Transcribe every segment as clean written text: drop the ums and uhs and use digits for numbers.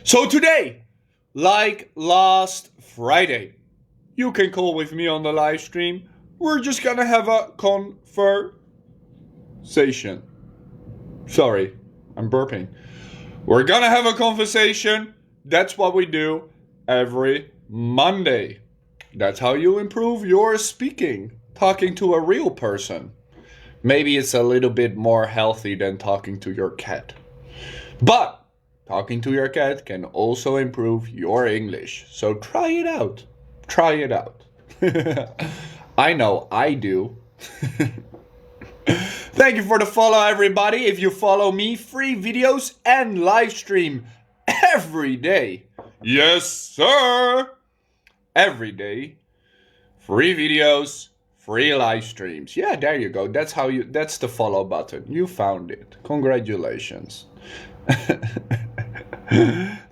So today, like last Friday, you can call with me on the live stream. We're just gonna have a conversation. Sorry, I'm burping. We're gonna have a conversation. That's what we do every Monday. That's how you improve your speaking, talking to a real person. Maybe it's a little bit more healthy than talking to your cat. But talking to your cat can also improve your English. So try it out. Try it out. I know I do. Thank you for the follow, everybody. If you follow me, free videos and live stream every day. Yes, sir. Every day. Free videos, free live streams. Yeah, there you go. That's the follow button. You found it. Congratulations.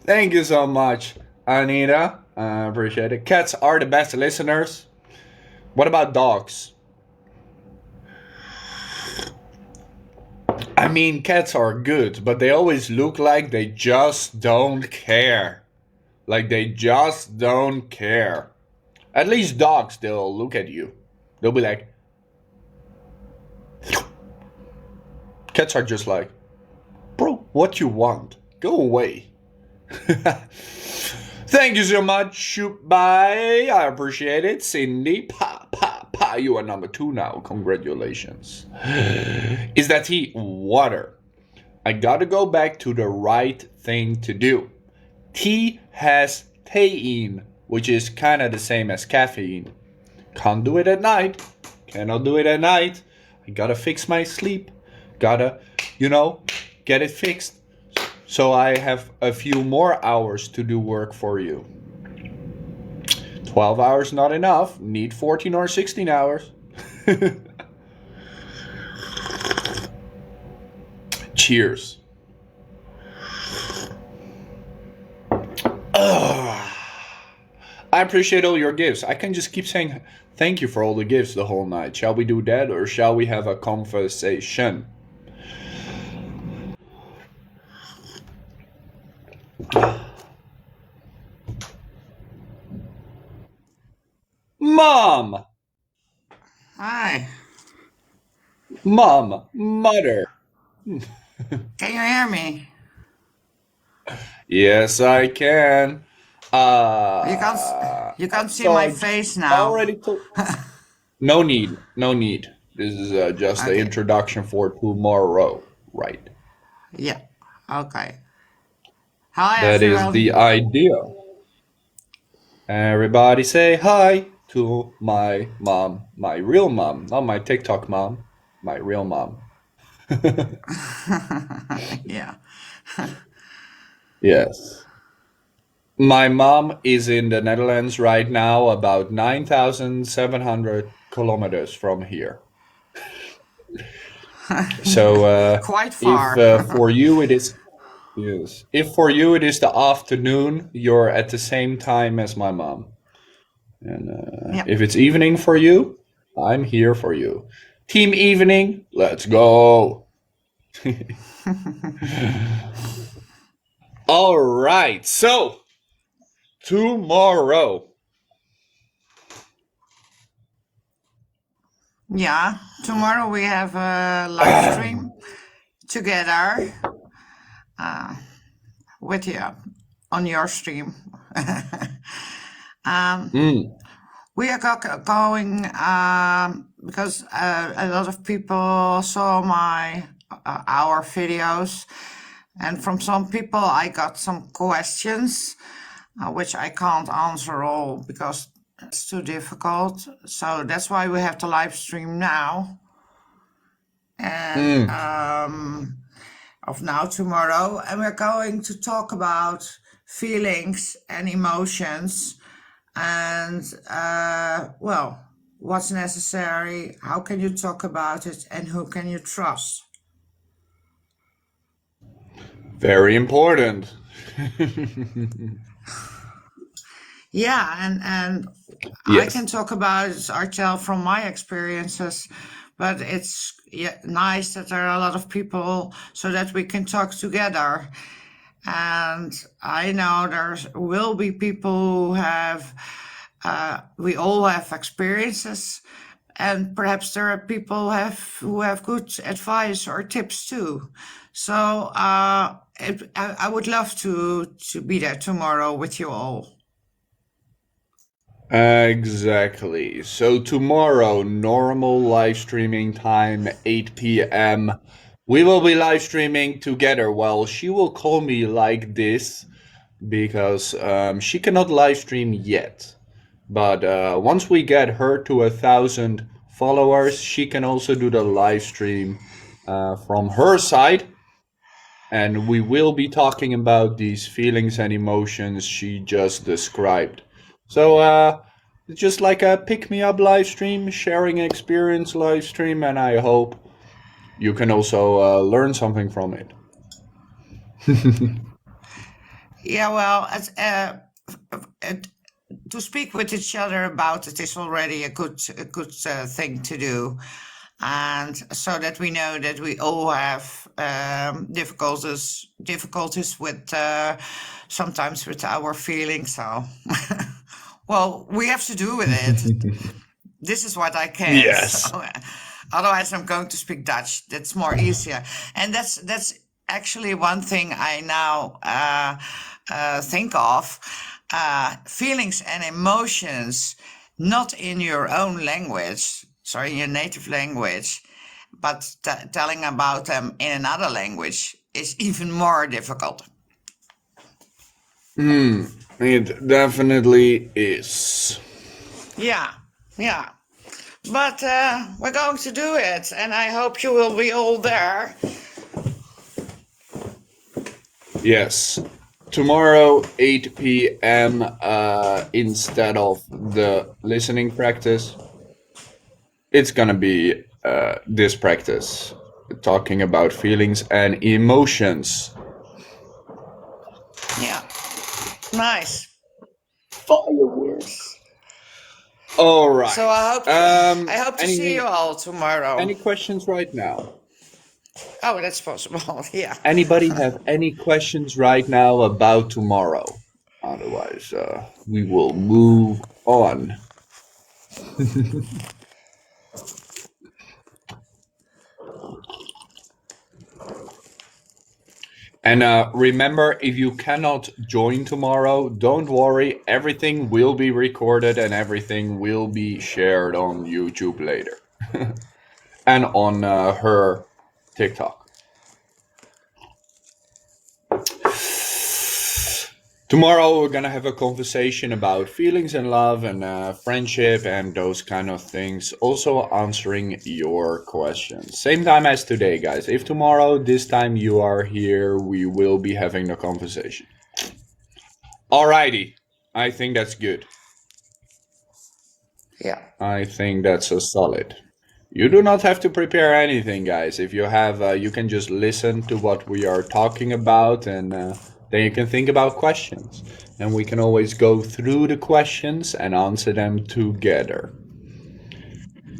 Thank you so much, Anita. I appreciate it. Cats are the best listeners. What about dogs? I mean, cats are good, but they always look like they just don't care. Like they just don't care. At least dogs, they'll look at you. They'll be like. Cats are just like, bro, what you want? Go away. Thank you so much, Shubai. I appreciate it. Cindy, pa, you are number 2 now. Congratulations. Is that tea? Water. I gotta go back to the right thing to do. Tea has theine, which is kind of the same as caffeine. Can't do it at night. Cannot do it at night. I gotta fix my sleep. Gotta, get it fixed. So I have a few more hours to do work for you. 12 hours not enough. Need 14 or 16 hours. Cheers. I appreciate all your gifts. I can just keep saying thank you for all the gifts the whole night. Shall we do that or shall we have a conversation? Mom! Hi, Mom! Mother! can you hear me? Yes, I can. You can't you can't see So my I face now. already told. No need. No need. This is just the Okay. introduction for tomorrow. Right. Yeah. Okay. Hi That is everyone. the idea. Everybody say hi to my mom. My real mom. Not my TikTok mom. My real mom. Yeah. Yes. My mom is in the Netherlands right now, about 9,700 kilometers from here. So Quite if far. for you it is yes, if for you it is the afternoon, you're at the same time as my mom. And Yeah. if it's evening for you, I'm here for you. Team evening, let's go. All right. So tomorrow. Yeah. Tomorrow we have a live stream together with you on your stream. Mm, We are going because a lot of people saw my our videos, and from some people I got some questions which I can't answer all because it's too difficult. So that's why we have the live stream now, and mm. of now tomorrow, and we're going to talk about feelings and emotions and well, what's necessary, how can you talk about it, and who can you trust. Very important. Yeah, and I can Yes. talk about it, Artel, from my experiences, but it's nice that there are a lot of people so that we can talk together. And I know there will be people who have, we all have experiences, and perhaps there are people who have good advice or tips too. So I would love to be there tomorrow with you all. Exactly. So tomorrow, normal live streaming time, 8 p.m. We will be live streaming together. Well, she will call me like this because she cannot live stream yet. But once we get her to 1,000 followers, she can also do the live stream from her side. And we will be talking about these feelings and emotions she just described. So, it's just like a pick me up live stream, sharing experience live stream, and I hope you can also learn something from it. Yeah, well, to speak with each other about it is already a good thing to do, and so that we know that we all have difficulties with sometimes with our feelings. So, well, we have to do with it. This is what I can. Yes. So, otherwise, I'm going to speak Dutch. That's more easier, and that's actually one thing I now think of. Feelings and emotions, not in your own language, sorry, in your native language, but telling about them in another language is even more difficult. It definitely is. Yeah, yeah. But we're going to do it, and I hope you will be all there. Yes. Tomorrow, 8 p.m., instead of the listening practice, it's gonna be this practice, talking about feelings and emotions. Yeah, nice. Fireworks. All right. So I hope to see any you all tomorrow. any questions right now? Oh, that's possible. Yeah. Anybody have any questions right now about tomorrow? Otherwise, we will move on. And remember, if you cannot join tomorrow, don't worry. Everything will be recorded and everything will be shared on YouTube later and on her TikTok. Tomorrow, we're gonna have a conversation about feelings and love and friendship and those kind of things. Also, answering your questions. Same time as today, guys. If tomorrow, this time you are here, we will be having the conversation. Alrighty. I think that's good. Yeah. I think that's a solid. You do not have to prepare anything, guys. If you have, you can just listen to what we are talking about and then you can think about questions. And we can always go through the questions and answer them together.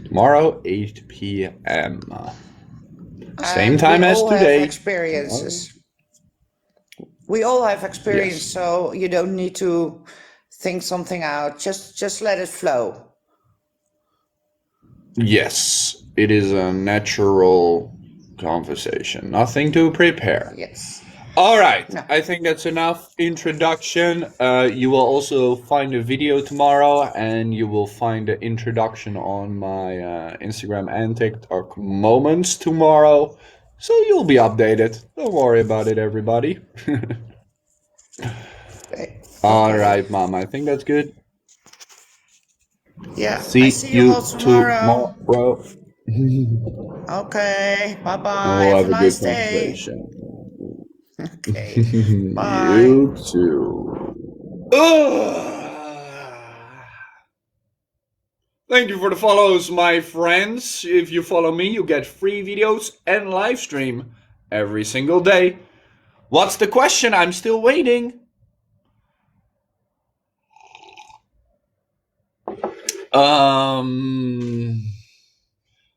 Tomorrow, 8 p.m. Same time as today. Have experiences. We all have experience, Yes. so you don't need to think something out. Just let it flow. Yes, it is a natural conversation. Nothing to prepare. Yes. All right, No. I think that's enough introduction. You will also find a video tomorrow, and you will find the introduction on my Instagram and TikTok moments tomorrow. So you'll be updated. Don't worry about it, everybody. All right, Mom. I think that's good. Yeah. See, I see you all tomorrow. tomorrow. Okay. Bye bye. We'll Have have a a nice good day. conversation. Okay. Bye. You too. Thank you for the follows, my friends. If you follow me, you get free videos and live stream every single day. What's the question? I'm still waiting.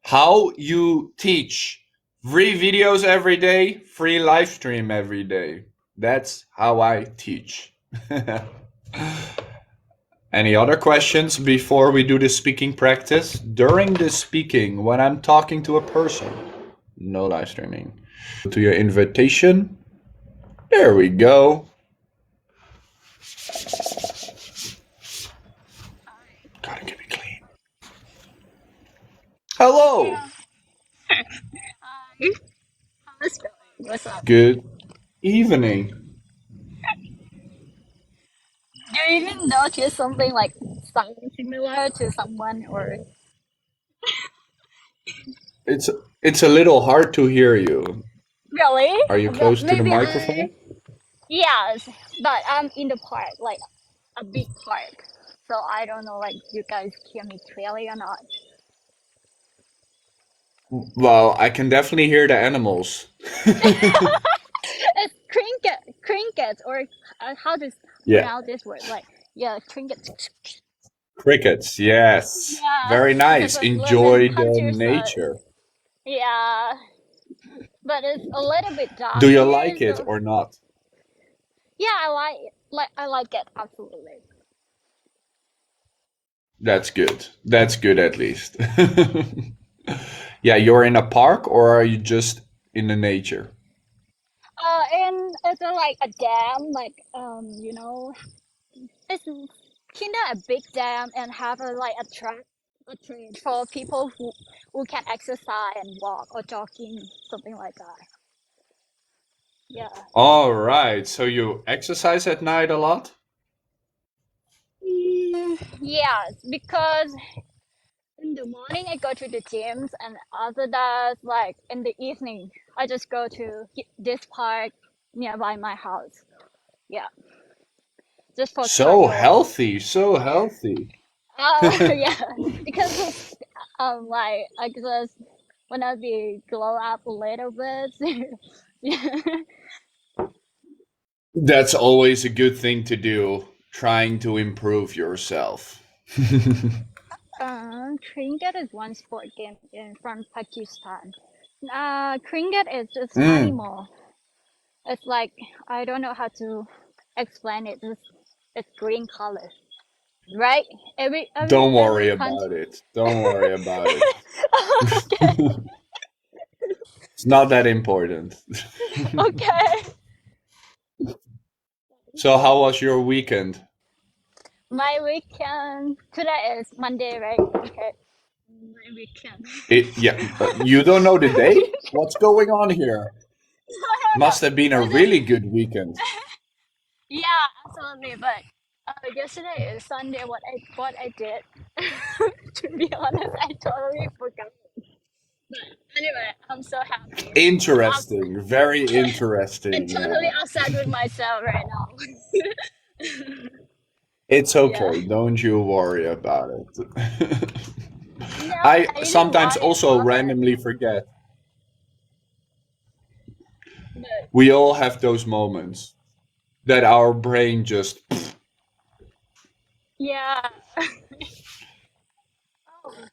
How you teach free videos every day, free live stream every day. That's how I teach. Any other questions before we do the speaking practice? During the speaking, when I'm talking to a person, no live streaming. To your invitation. There we go. Gotta keep it clean. Hello. Yeah. Hi. How's it going? What's up? Good evening. Do you even notice something like sound similar to someone or It's it's a little hard to hear you. really? Are you But close to the maybe microphone? yes, but I'm in the park, like a big park. So I don't know like you guys hear me clearly or not. Well, I can definitely hear the animals. It's crickets or how to Yeah. pronounce this word? Like yeah, crickets. Crickets, yes. Yeah, Very because nice. I live in Enjoy the countryside. nature. Yeah, but it's a little bit Do dark you here, like it so or not? yeah, I like it absolutely. That's good. That's good at least. Yeah, you're in a park or are you just in the nature? And it's like a dam, like it's kinda a big dam and have a track for people who can exercise and walk or jogging, something like that. Yeah. All right. So you exercise at night a lot? Yes, because in the morning I go to the gyms, and after that, like in the evening, I just go to this park nearby my house. Yeah, just for So cardio. healthy, so healthy. Yeah, because like I just wanna be glow up a little bit. Yeah. That's always a good thing to do, trying to improve yourself. Cricket is one sport game from Pakistan. Cricket is just Mm, animal. It's like I don't know how to explain it. It's green color, right? don't worry Every country. about it. Don't worry about it. Okay, It's not that important. okay. So, how was your weekend? My weekend today is Monday, right? Okay, my weekend. Yeah, you don't know the date? What's going on here? No, no, Must have been a no. Is really it? good weekend. Yeah, absolutely. But yesterday is Sunday. What I did, to be honest, I totally forgot. But anyway, I'm so happy. I'm, Interesting, very I'm interesting. totally upset with myself right now. It's Yeah. okay, don't you worry about it. No, I I didn't sometimes want it also often. randomly forget. But We all have those moments that our brain just. yeah. Oh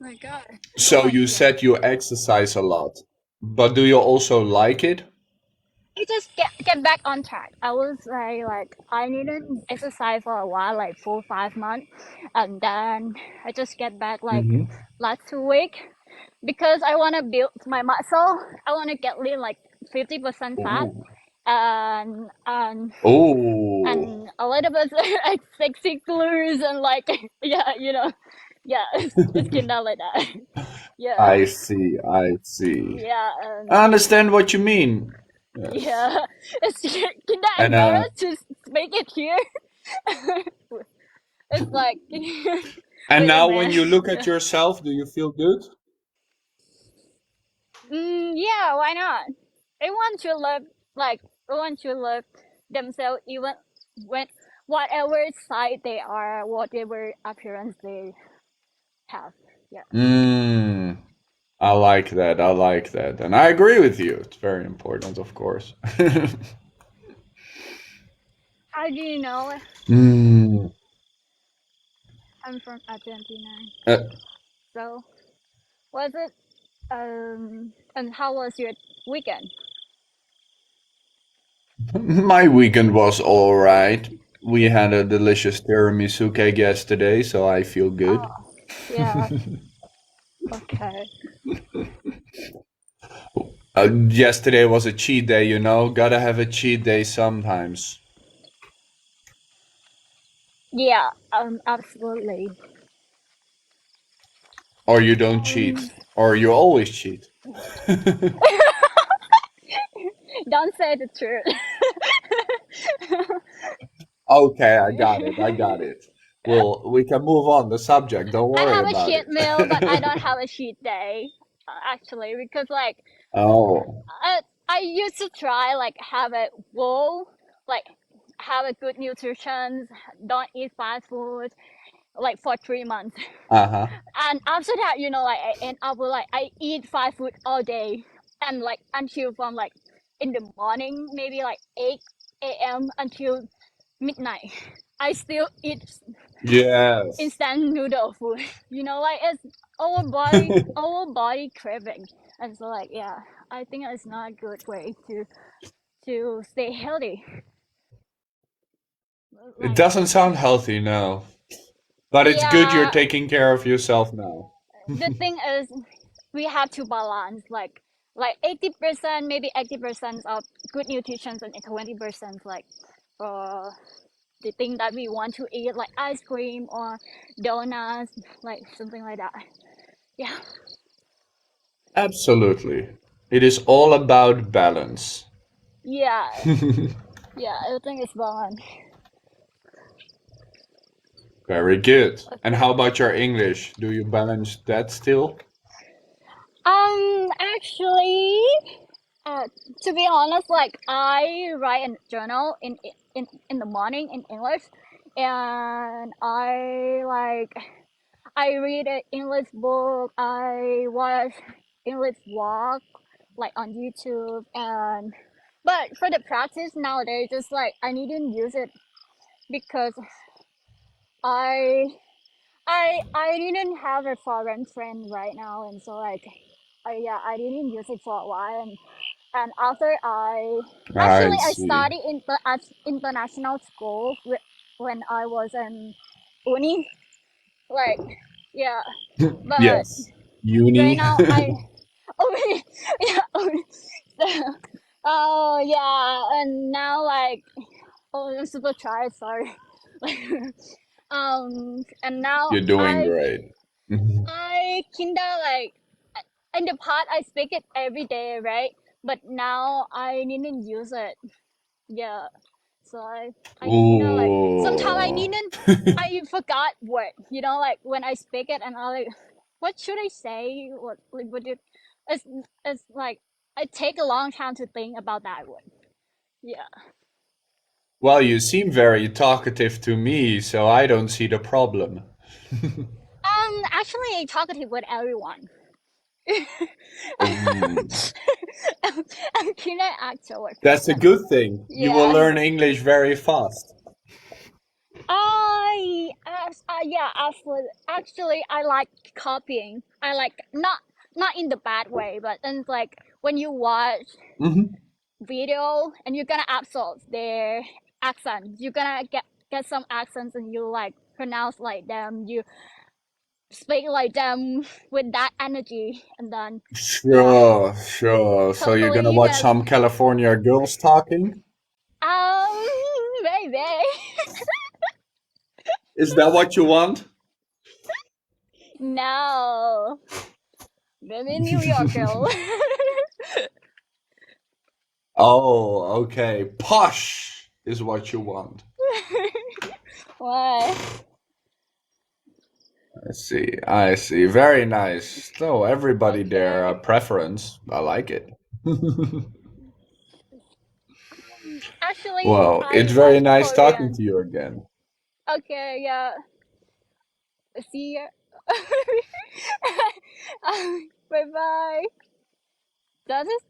my God. No So you idea. said you exercise a lot, but do you also like it? I just get back on track. I was like I didn't exercise for a while, like 4 5 months, and then I just get back like Hmm. last week because I want to build my muscle. I want to get lean like 50% fat Oh. and Oh, and a little bit like sexy glutes and like yeah, yeah, it's kind of like that. Yeah, I see, I see. yeah, I understand what you mean. Yes. yeah. It's kind of And embarrassed to make it here. It's like and with a now when man. you look at Yeah. yourself, do you feel good? Yeah, why not? Everyone should love, like, everyone should love themselves, even when whatever side they are, whatever appearance they have. Yeah. Mm, I like that. I like that. And I agree with you. It's very important, of course. How do you know Mm, I'm from Argentina? uh, So, was it, and how was your weekend? My weekend was all right. We had a delicious tiramisu cake yesterday, so I feel good. Oh, yeah. Okay. Yesterday was a cheat day, you know. Gotta have a cheat day sometimes. Yeah. Absolutely. Or you don't Um. cheat. Or you always cheat. Don't say the truth. Okay, I got it. I got it. Well, we can move on the subject. Don't I worry have a about cheat meal, but I it. don't have a cheat day. Actually, because like Oh, I used to try like have a whole like have a good nutrition, don't eat fast food like for 3 months. uh-huh. And after that, like I end up with like I eat fast food all day and like until from like in the morning, maybe like 8 a.m. until midnight. I still eat Yes. instant noodle food. Like it's our body craving. And so like yeah, I think it's not a good way to stay healthy. It Like doesn't sound healthy, no. But it's good you're yeah, taking care of yourself now. the thing is we have to balance like 80%, maybe 80% of good nutrition and 20% like uh the thing that we want to eat like ice cream or donuts, like something like that. Yeah. Absolutely. It is all about balance. Yeah. Yeah, everything is balance. Very good. And Okay. how about your English? Do you balance that still? Actually, uh, to be honest, like I write a journal in the morning in English, and I read an English book. I watch English vlog like on YouTube, and but for the practice nowadays, just like I needn't use it because I I didn't have a foreign friend right now, and so like I didn't use it for a while, and after I I see. studied at international school when I was in uni, like yeah, but Yes. right Uni. now I oh yeah so, oh yeah, and now like oh I'm super tired, sorry. Like and now You're doing great. I kinda like in the past I speak it every day, right? But now I didn't use it. Yeah. So I kinda like sometimes I Ooh. didn't I forgot word. Like when I speak it and I like what should I say? What did it's it's like I take a long time to think about that word. Yeah. Well, you seem very talkative to me, so I don't see the problem. Actually I talkative with everyone. Mm. I'm kinda extrovert That's a person. good thing. You will Yeah. learn English very fast. Yeah, actually, I like copying. I like not in the bad way, but then like when you watch Hmm. video and you're gonna absorb their accent, you're gonna get some accents and you like pronounce like them, you speak like them with that energy, and then yeah, Sure, sure. So you're totally gonna you're watch gonna some California girls talking? um baby. Is that what you want? No, baby, New York girl. Oh, okay. Posh is what you want. What? I see. I see. Very nice. So everybody their Okay. preference. I like it. Actually, Well, I it's love very nice talking Korean. to you again. Okay, yeah. See ya. Bye bye. Does it?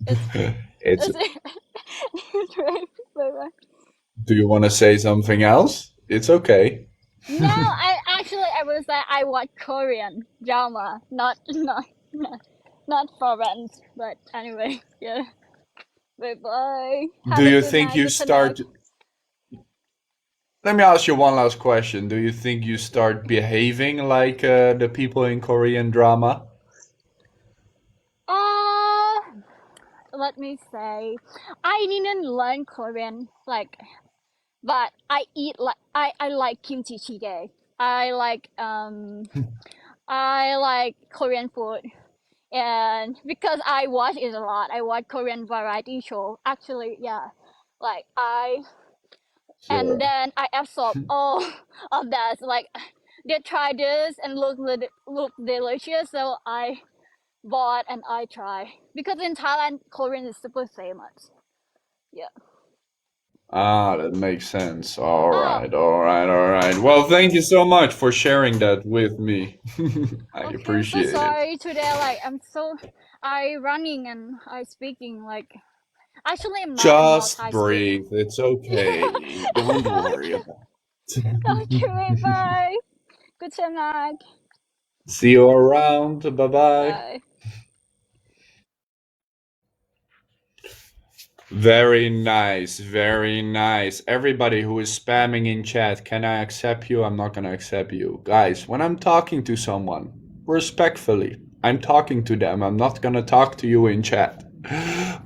It's It's. is it? Bye bye. Do you want to say something else? It's okay. No, I was like I watch Korean drama, not foreign. But anyway, yeah. Bye bye. Do Have a you good think night. you Good night. start? Let me ask you one last question. Do you think you start behaving like the people in Korean drama? Uh, let me say, I didn't learn Korean like, but I eat like I like kimchi jjigae. I like I like Korean food, and because I watch it a lot, I watch Korean variety show. Actually, yeah, like and Sure. then I absorb all of that. Like they try this and look delicious, so I bought and I try because in Thailand Korean is super famous. Yeah. Ah, that makes sense. All Oh, right, all right, all right. Well, thank you so much for sharing that with me. I okay. I'm so appreciate it. sorry today. Like I running and I speaking like actually I'm not a Just multi-speak. breathe. It's Yeah. okay. Don't worry about Okay. it. Bye. Good night. See you around. Bye bye. Bye. Very nice, very nice. Everybody who is spamming in chat, can I accept you? I'm not gonna accept you. Guys, when I'm talking to someone, respectfully, I'm talking to them. I'm not gonna talk to you in chat.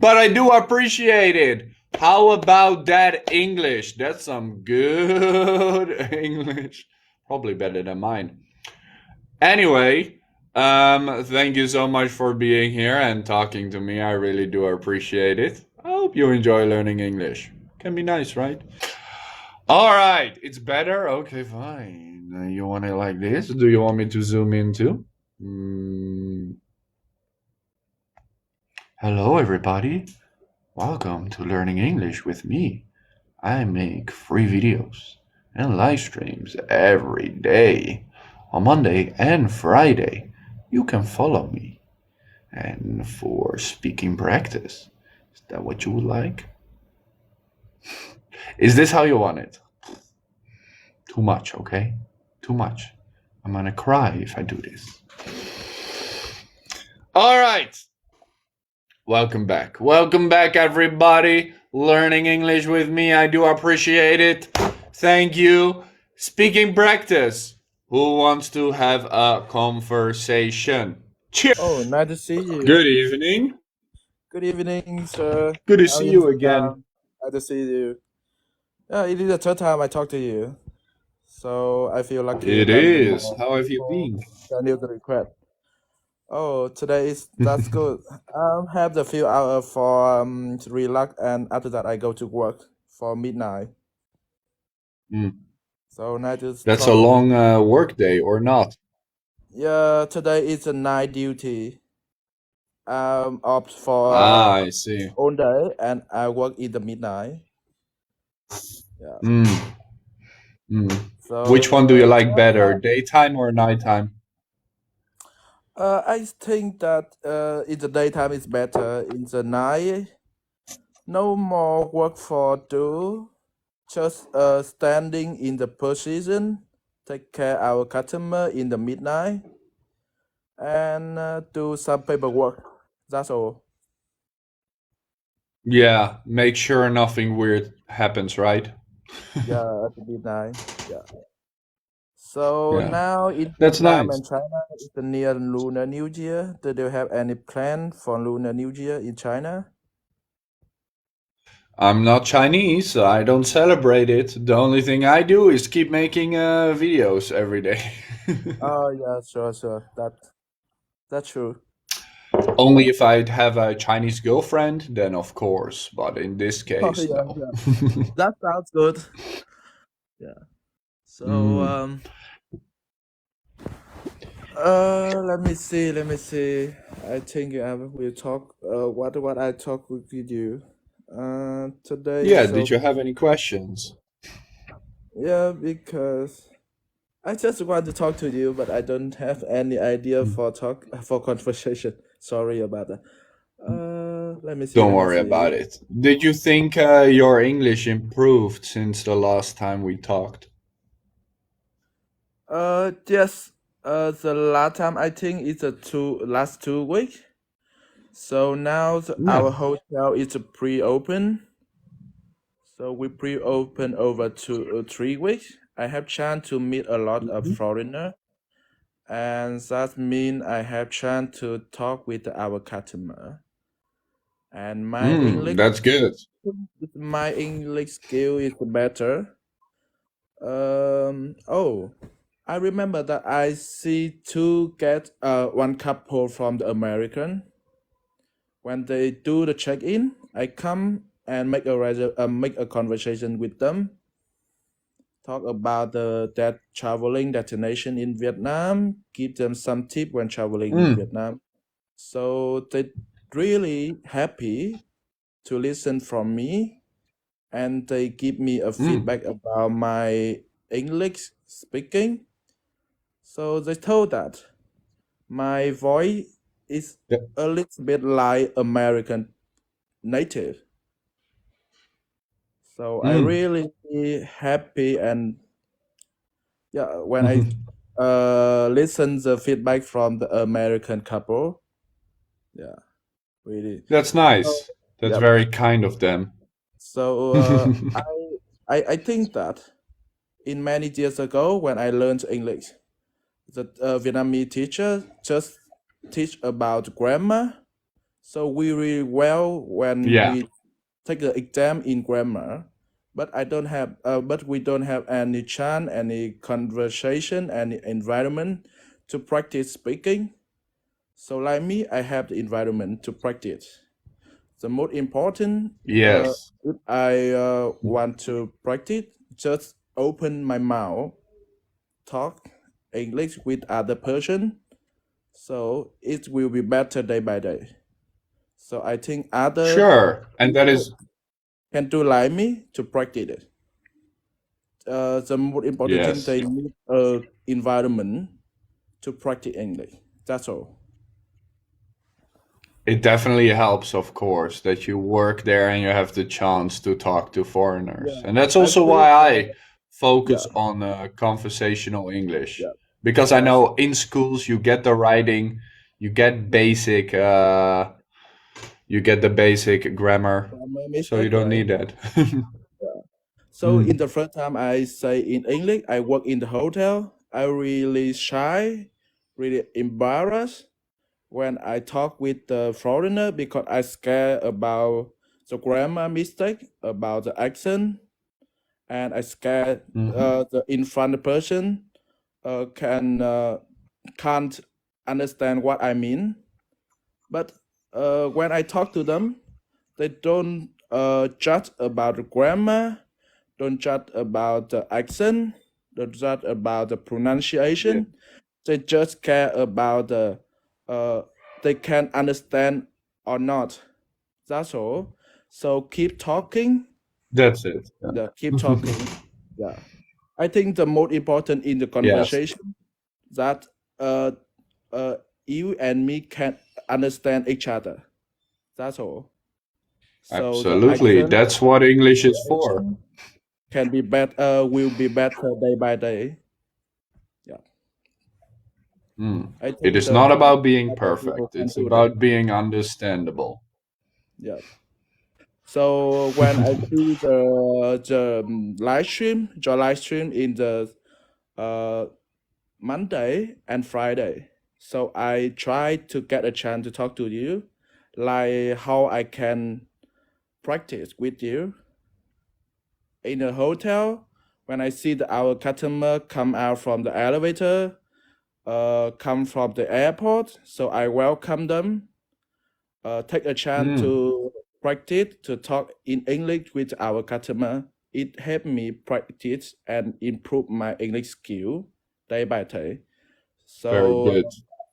But I do appreciate it. How about that English? That's some good English. Probably better than mine. Anyway, thank you so much for being here and talking to me. I really do appreciate it. I hope you enjoy learning English. Can be nice, right? All right, it's better. Okay, fine. You want it like this? Do you want me to zoom in too? Hello, everybody. Welcome to Learning English with me. I make free videos and live streams every day on Monday and Friday. You can follow me. And for speaking practice, is that what you would like? Is this how you want it? Too much, okay? Too much. I'm gonna cry if I do this. All right. Welcome back. Welcome back, everybody. Learning English with me. I do appreciate it. Thank you. Speaking practice. Who wants to have a conversation? Cheers. Oh, nice to see you. Good evening. Good evening, sir. Good to How see is you it? again. Nice to see you. Yeah, it is the third time I talk to you, so I feel lucky It that is. How have you people been? send you the request. Oh, today is that's good. Have the few hours for to relax, and after that I go to work for midnight. Mm. So nice to That's a talk with long you. work day, or not? Yeah, today is a night duty. Off for Ah, I see. all day, and I work in the midnight. Yeah. Mm. Mm. So Which one do you like yeah, better, daytime or nighttime? I think that in the daytime is better. In the night, no more work for do. Just standing in the position, take care our customer in the midnight, and do some paperwork. That's all. Yeah, make sure nothing weird happens, right? Yeah, at the midnight. Yeah. So Yeah, now in that's Vietnam nice. and China, it's the near Lunar New Year. Do you have any plan for Lunar New Year in China? I'm not Chinese, so I don't celebrate it. The only thing I do is keep making videos every day. Oh yeah, sure. That's true. Only if I'd have a Chinese girlfriend, then of course. But in this Oh case, no. yeah. That sounds good. Yeah. So Mm. let me see. I think I will talk. What I talk with you. Today Yeah, is did so you have any questions? yeah because I just want to talk to you, but I don't have any idea for conversation. Sorry about that. Let me see. Don't worry about it. Did you think your English improved since the last time we talked? Yes. The last time I think it's last 2 weeks. So now Yeah. our hotel is pre-open. So we pre-open over 3 weeks. I have chance to meet a lot of foreigner, and that means I have chance to talk with our customer. And That's good. my English skill is better. Oh, I remember that I see one couple from the American. When they do the check-in, I come and make a conversation with them. Talk about that traveling destination in Vietnam. Give them some tip when traveling in Vietnam. So they really happy to listen from me, and they give me a feedback about my English speaking. So they told that my voice is Yeah. a little bit like American native. So I really happy, and yeah, when I listen the feedback from the American couple, yeah, really. That's So, nice. That's yeah. very kind of them. So I think that in many years ago when I learned English, the Vietnamese teacher just teach about grammar. So we really well when Yeah. we take the exam in grammar, but but we don't have any chance, any conversation, any environment to practice speaking. So like me, I have the environment to practice. The most important, Yes. if I want to practice, just open my mouth, talk English with other person. So it will be better day by day. So I think other Sure. And that people is can do like me to practice it. The most important thing, yes. they need a environment to practice English. That's all. It definitely helps, of course, that you work there and you have the chance to talk to foreigners. Yeah, And that's I also feel why I focus yeah, on conversational English. yeah, Because I yeah. know in schools you get the writing, you get basic you get the basic grammar, so you Mistake, don't right? need that. So in the first time I say in English, I work in the hotel. I really shy, really embarrassed when I talk with the foreigner because I scared about the grammar mistake, about the accent, and I scared the in front person can't understand what I mean. But when I talk to them, they don't judge about the grammar, don't judge about the accent, don't judge about the pronunciation. They just care about they can understand or not. That's all. So keep talking. That's it. Yeah, keep talking. Yeah, I think the most important in the Yes. conversation that uh, you and me can understand each other. That's all. So Absolutely. That's what English is the for. accent can be better. Will be better day by day. Yeah, I It think is the not about being other people perfect. can It's do that. about being understandable. Yeah. So when I see the live stream in the uh, Monday and Friday, so I try to get a chance to talk to you, like how I can practice with you in a hotel. When I see our customer come out from the elevator, come from the airport, so I welcome them. Take a chance to practice to talk in English with our customer. It helped me practice and improve my English skill day by day. Very So good.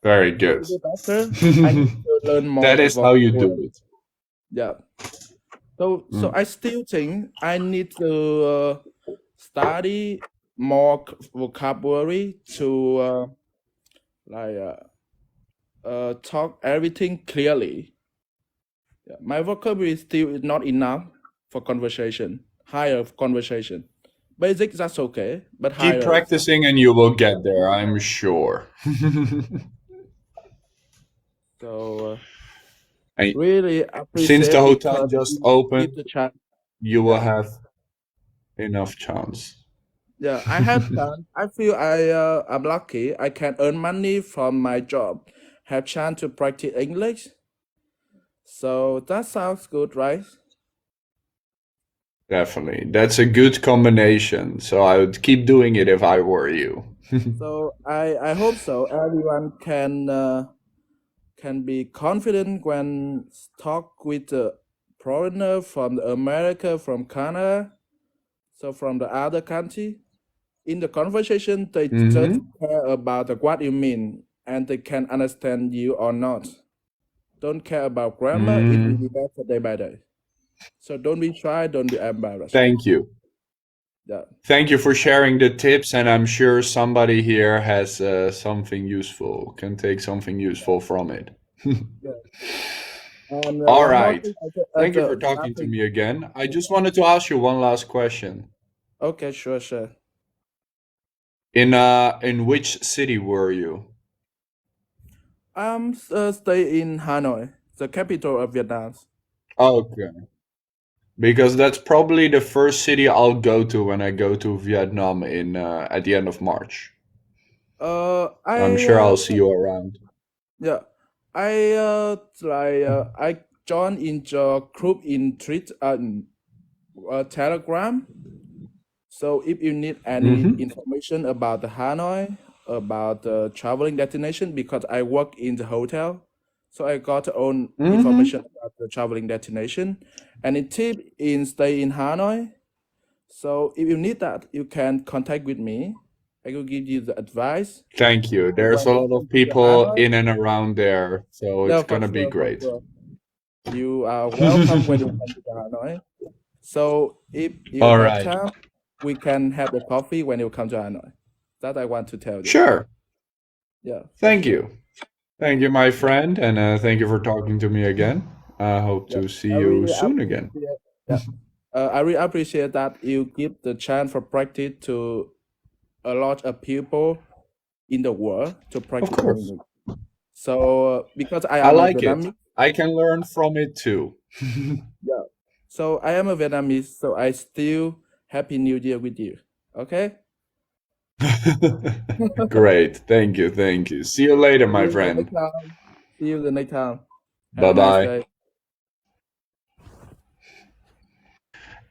Very to good. be better, I need to learn more That the is how you do vocabulary. it. Yeah. So I still think I need to study more vocabulary to like talk everything clearly. Yeah. My vocabulary still is not enough for conversation. Higher conversation. Basic, that's okay, but Keep higher. practicing and you will get there, I'm sure. So And Really since the appreciate hotel because just you give opened, the chance. you will Yeah, have enough chance. yeah. I have chance. I feel I'm lucky. I can earn money from my job, have chance to practice English. So that sounds good, right? Definitely. That's a good combination. So I would keep doing it if I were you. So I hope so. Everyone can be confident when talk with the foreigner from America, from Canada, so from the other country. In the conversation, they just Hmm. care about what you mean and they can understand you or not. Don't care about grammar. It will be Mm. better day by day. So don't be shy. Don't be embarrassed. Thank you. Yeah. Thank you for sharing the tips, and I'm sure somebody here has something useful, can take something useful from it. Yeah. And All one more right. thing, Thank you for talking to me again. I just wanted to ask you one last question. Okay, sure, sure. In which city were you? I'm stay in Hanoi, the capital of Vietnam. Okay. Because that's probably the first city I'll go to when I go to Vietnam in at the end of March. I'm I sure I'll see you around. yeah, I joined in the group in Telegram. So if you need any Mm-hmm. information about the Hanoi, about the traveling destination, because I work in the hotel, so I got own Mm-hmm. information about the traveling destination. And it tip in stay in Hanoi. So if you need that, you can contact with me. I will give you the advice. Thank you. So There's when a you lot come of to the people Hanoi, in and around there, so yeah, it's for gonna be sure, for great. sure. You are welcome when you come to the Hanoi. So if you All have right. time, we can have the coffee when you come to Hanoi. That I want to tell you. Sure. Yeah, for Thank sure. you. Thank you, my friend, and thank you for talking to me again. I hope Yeah, to see I you really soon again. appreciate. Yeah, I really appreciate that you give the chance for practice to a lot of people in the world to Of practice course. English. So because I I am a like it. Vietnamese, I can learn from it too. yeah. So I am a Vietnamese, so I still Happy New Year with you. Okay. Great. Thank you. Thank you. See you later, See my you the friend. next time. See you the next time. Have Bye a nice bye. day.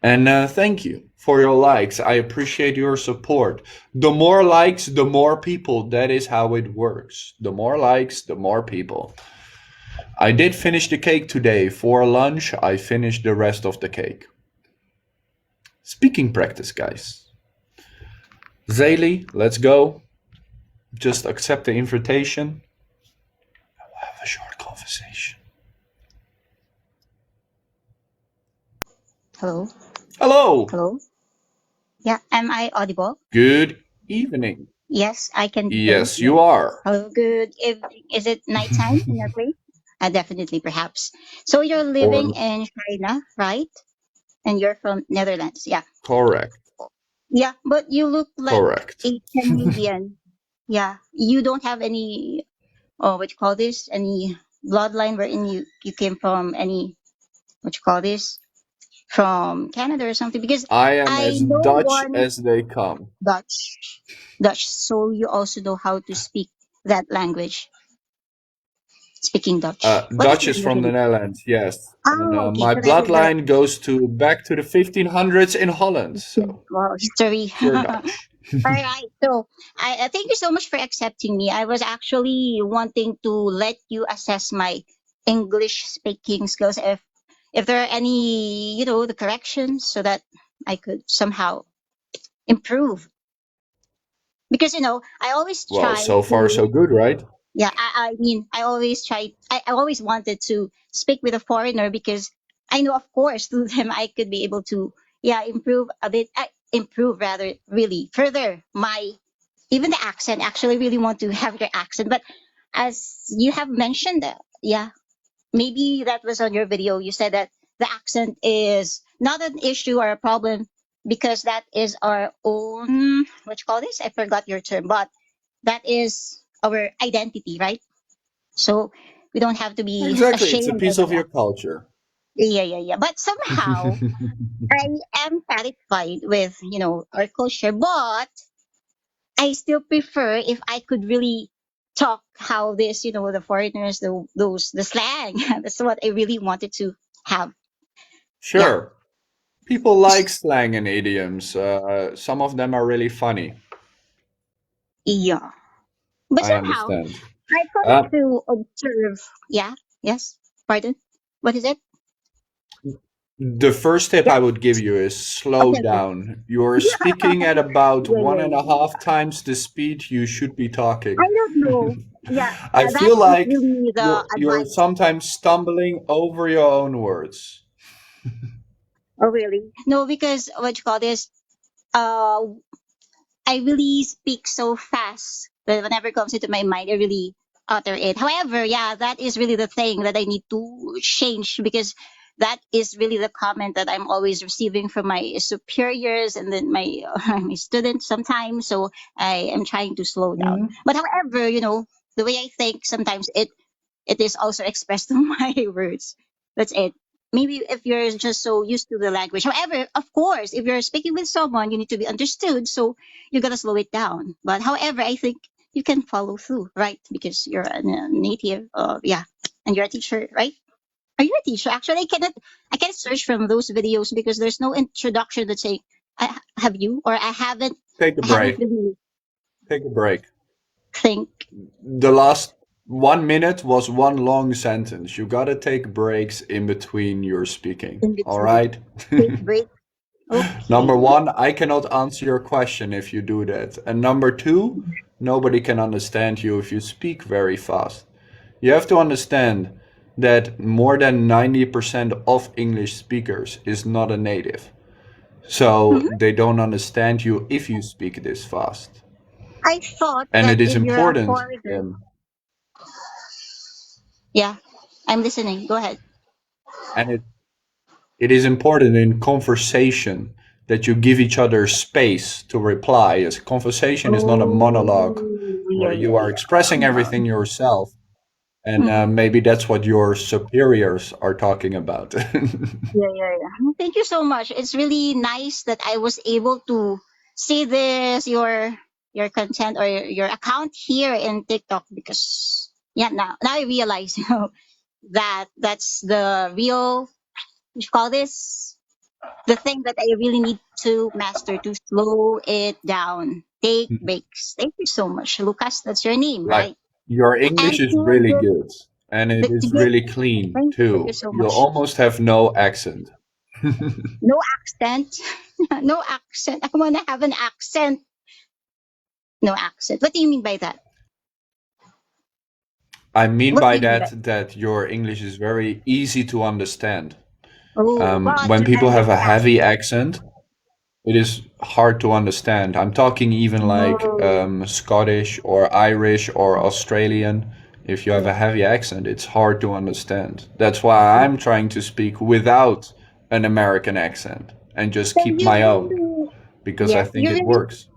And thank you for your likes. I appreciate your support. The more likes, the more people. That is how it works. The more likes, the more people. I did finish the cake today. For lunch, I finished the rest of the cake. Speaking practice, guys. Zayli, let's go. Just accept the invitation. We'll have a short conversation. Hello. Hello. Hello. Yeah, am I audible? Good evening. Yes, I can hear you. Yes, Yeah. you are. Hello. Good evening. Is it nighttime in your place? Definitely, perhaps. So you're living Or in China, right? And you're from Netherlands. Yeah. correct. Yeah, but you look like Correct. a Canadian. Yeah. You don't have any, oh, what you call this? Any bloodline wherein you came from any, what you call this? From Canada or something? Because I am I as know Dutch one as they come. Dutch. Dutch. So you also know how to speak that language, speaking Dutch. What is Dutch your is from the native? Netherlands, yes. And Oh, okay. my So that is the bloodline goes to back to the 1500s in Holland, so well, history. pure All Dutch. right. So I thank you so much for accepting me. I was actually wanting to let you assess my English speaking skills if there are any, the corrections so that I could somehow improve. Because I always Well, try so far to so good, right? yeah, I mean, I always try, I always wanted to speak with a foreigner because I know, of course, through them I could be able to, yeah, improve a bit, improve rather, really further my, even the accent. Actually, really want to have your accent. But as you have mentioned, yeah, maybe that was on your video. You said that the accent is not an issue or a problem because that is our own, what you call this? I forgot your term, but that is our identity, right? So We don't have to be Exactly. It's a ashamed piece of of that. your culture. Yeah. But somehow I am satisfied with, our culture, but I still prefer if I could really talk how this, the foreigners, the slang. That's what I really wanted to have. Yeah. Sure. People like slang and idioms. Some of them are really funny. Yeah. But I somehow understand. I got Uh, to observe. Yeah. Yes. Pardon. What is it? the first tip Yeah. I would give you is slow Okay. down. You're speaking at about one and a Yeah. half times the speed you should be I talking. don't know. Yeah. I That feel is like really the you're advice. sometimes stumbling over your own words. Oh, really? No, because what you call this? Uh, I really speak so fast that whenever it comes into my mind, I really utter it. However, yeah, that is really the thing that I need to change, because that is really the comment that I'm always receiving from my superiors and then my my students sometimes. So I am trying to slow down. Mhm. But however, the way I think sometimes it is also expressed in my words. That's it. Maybe if you're just so used to the language. However, of course, if you're speaking with someone, you need to be understood. So you gotta slow it down. But however, I think you can follow through, right? Because you're a native. Yeah, and you're a teacher, right? Are you a teacher? Actually, I cannot search from those videos because there's no introduction that say, "Have you?" or "I haven't." Take a I haven't break. really Take a break. think The last 1 minute was one long sentence. You gotta take breaks in between your speaking. in All between. right? Take break. Okay. Number one, I cannot answer your question if you do that. And number two, nobody can understand you if you speak very fast. You have to understand that more than 90% of English speakers is not a native. So Mhm. they don't understand you if you speak this fast. I thought And that it is if you're a important. foreigner, yeah, I'm listening. Go ahead. And it is important in conversation that you give each other space to reply. As conversation is not a monologue Oh, where you are expressing yeah. everything yourself. And Mhm. maybe that's what your superiors are talking about. Yeah. Thank you so much. It's really nice that I was able to see this your content or your account here in TikTok, because yeah, now I realize that that's the real, what you call this, the thing that I really need to master, to slow it down, take breaks. Thank you so much, Lucas. That's your name, Like right? your And English is to really give, good and it to is give, really clean thank you too. so You much. almost have no accent. No accent, no accent. I want to have an accent. No accent. What do you mean by that? I mean What do by you mean by? that your English is very easy to understand. Oh, but When people the have a heavy accent. accent, it is hard to understand. I'm talking even like Oh, Scottish or Irish or Australian. If you have yeah. a heavy accent, it's hard to understand. That's why I'm trying to speak without an American accent and just So keep you my own really, because I yes, think it works.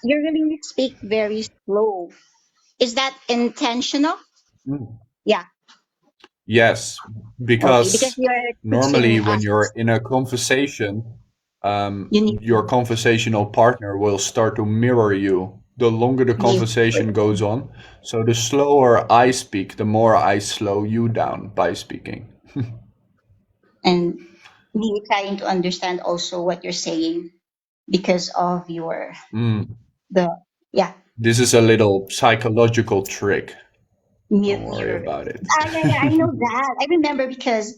you really speak very slow. Is that intentional? Mm. Yeah. Yes, Okay, because because you're normally teaching when us. you're in a conversation, You need your conversational partner will start to mirror you the longer the to be, conversation goes on. So the slower I speak, the more I slow you down by speaking. and me trying to understand also what you're saying because of your Mm. the yeah This is a little psychological trick. Don't worry mirror. about it. Yeah, I know that. I remember because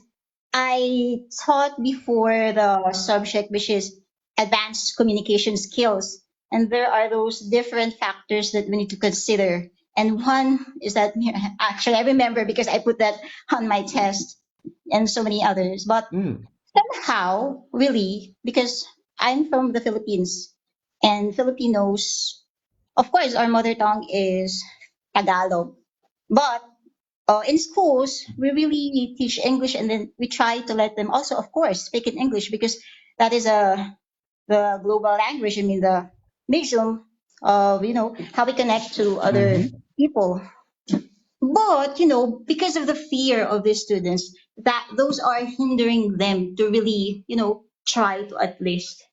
I taught before the subject, which is advanced communication skills. And there are those different factors that we need to consider. And one is that, actually, I remember because I put that on my test, and so many others. But Mm. somehow, really, because I'm from the Philippines, and Filipinos, of course, our mother tongue is Tagalog. But in schools, we really teach English, and then we try to let them also, of course, speak in English, because that is the global language. I mean, the medium of how we connect to other Hmm. people. But but because of the fear of the students, that those are hindering them to really try to at least.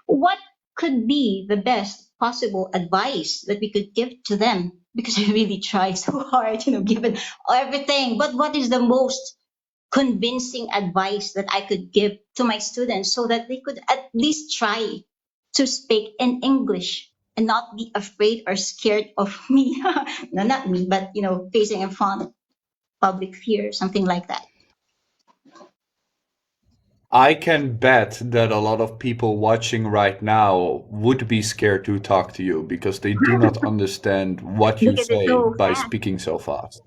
What could be the best possible advice that we could give to them? Because I really tried so hard, given everything. But what is the most convincing advice that I could give to my students so that they could at least try to speak in English and not be afraid or scared of me? No, not me, but facing in front of public fear, something like that. I can bet that a lot of people watching right now would be scared to talk to you because they do not understand what you Because it's say so by fast. speaking so fast.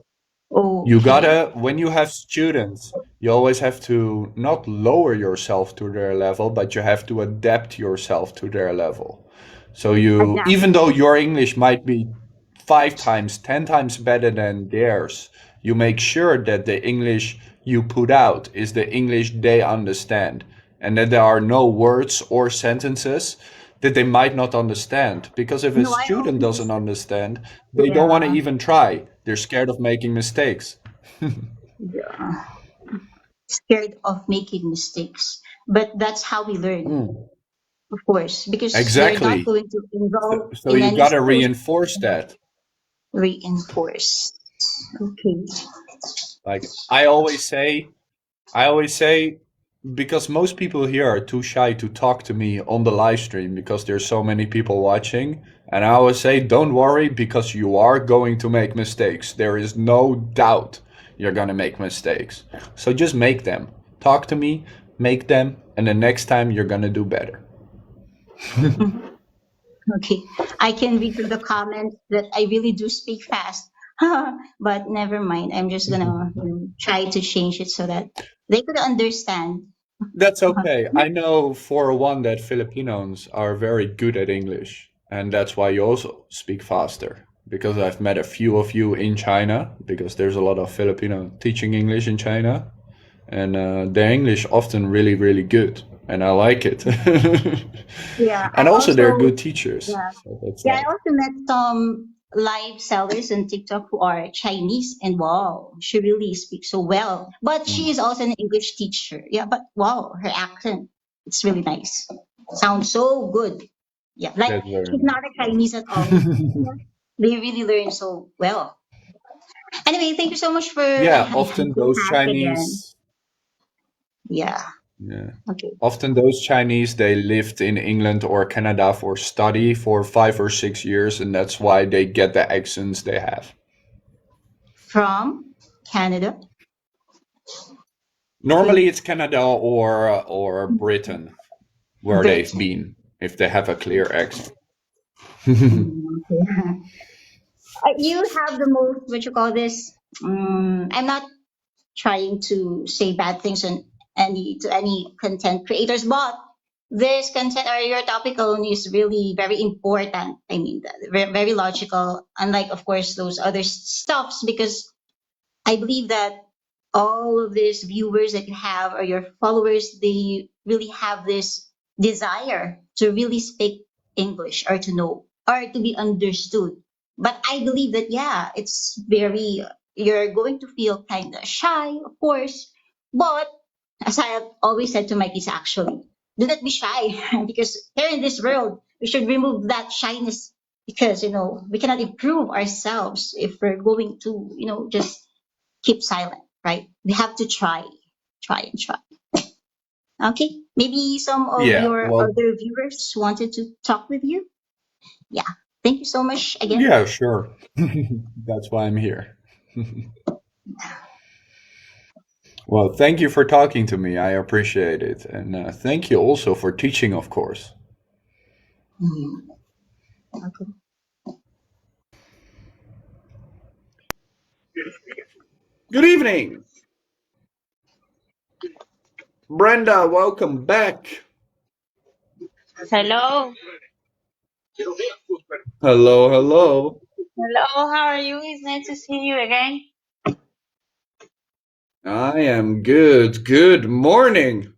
You Okay. gotta, when you have students, you always have to not lower yourself to their level, but you have to adapt yourself to their level. So you, Adapt. even though your English might be 5 times, 10 times better than theirs, you make sure that the English you put out is the English they understand, and that there are no words or sentences that they might not understand. Because if a No, I student always, doesn't understand, they don't want to yeah, even try. They're scared of making mistakes. yeah, scared of making mistakes. But that's how we learn, Mm, of course, because they're not exactly. going to So, involve so in you any gotta schools. reinforce that. Reinforce. Okay. Like I always say, because most people here are too shy to talk to me on the live stream because there's so many people watching. And I always say, don't worry because you are going to make mistakes. There is no doubt you're gonna make mistakes. So just make them. Talk to me, make them, and the next time you're gonna do better. Okay. I can read through the comments that I really do speak fast. But never mind. I'm just gonna try to change it so that they could understand. That's okay. I know for one that Filipinos are very good at English, and that's why you also speak faster. Because I've met a few of you in China, because there's a lot of Filipino teaching English in China, and their English often really, really good, and I like it. Yeah. And I also, they're also good teachers, yeah. so that's Yeah, I nice. also met some live sellers on TikTok who are Chinese, and wow, she really speaks so well. But she Mm, is also an English teacher. Yeah, but wow, her accent, it's really nice. Sounds so good. Yeah, like that's very she's not a Chinese at all. nice. Yeah, they really learn so well. Anyway, thank you so much for Yeah, I often feel those fast again. Chinese. Yeah. Yeah. Okay. Often those Chinese, they lived in England or Canada for study for 5 or 6 years, and that's why they get the accents they have. From Canada. Normally it's Canada or Britain where they've Britain. been, if they have a clear accent. Okay. You have the most, what you call this? I'm not trying to say bad things on any content creators, but this content or your topic alone is really very important. I mean, very, very logical. Unlike, of course, those other stuffs, because I believe that all of these viewers that you have or your followers, they really have this desire to really speak English or to know or to be understood. But I believe that, yeah, it's very, you're going to feel kind of shy, of course. But as I have always said to my kids, actually, do not be shy because here in this world, we should remove that shyness because, we cannot improve ourselves if we're going to, just keep silent, right? We have to try and try. Okay. Maybe some of Yeah, your well, other viewers wanted to talk with you. Yeah. Thank you so much again. yeah, sure. That's why I'm here. Well, thank you for talking to me. I appreciate it. And thank you also for teaching, of course. Mm, okay. Good evening. Brenda, welcome back. Hello. Hello, hello. Hello, how are you? It's nice to see you again. I am good. Good morning.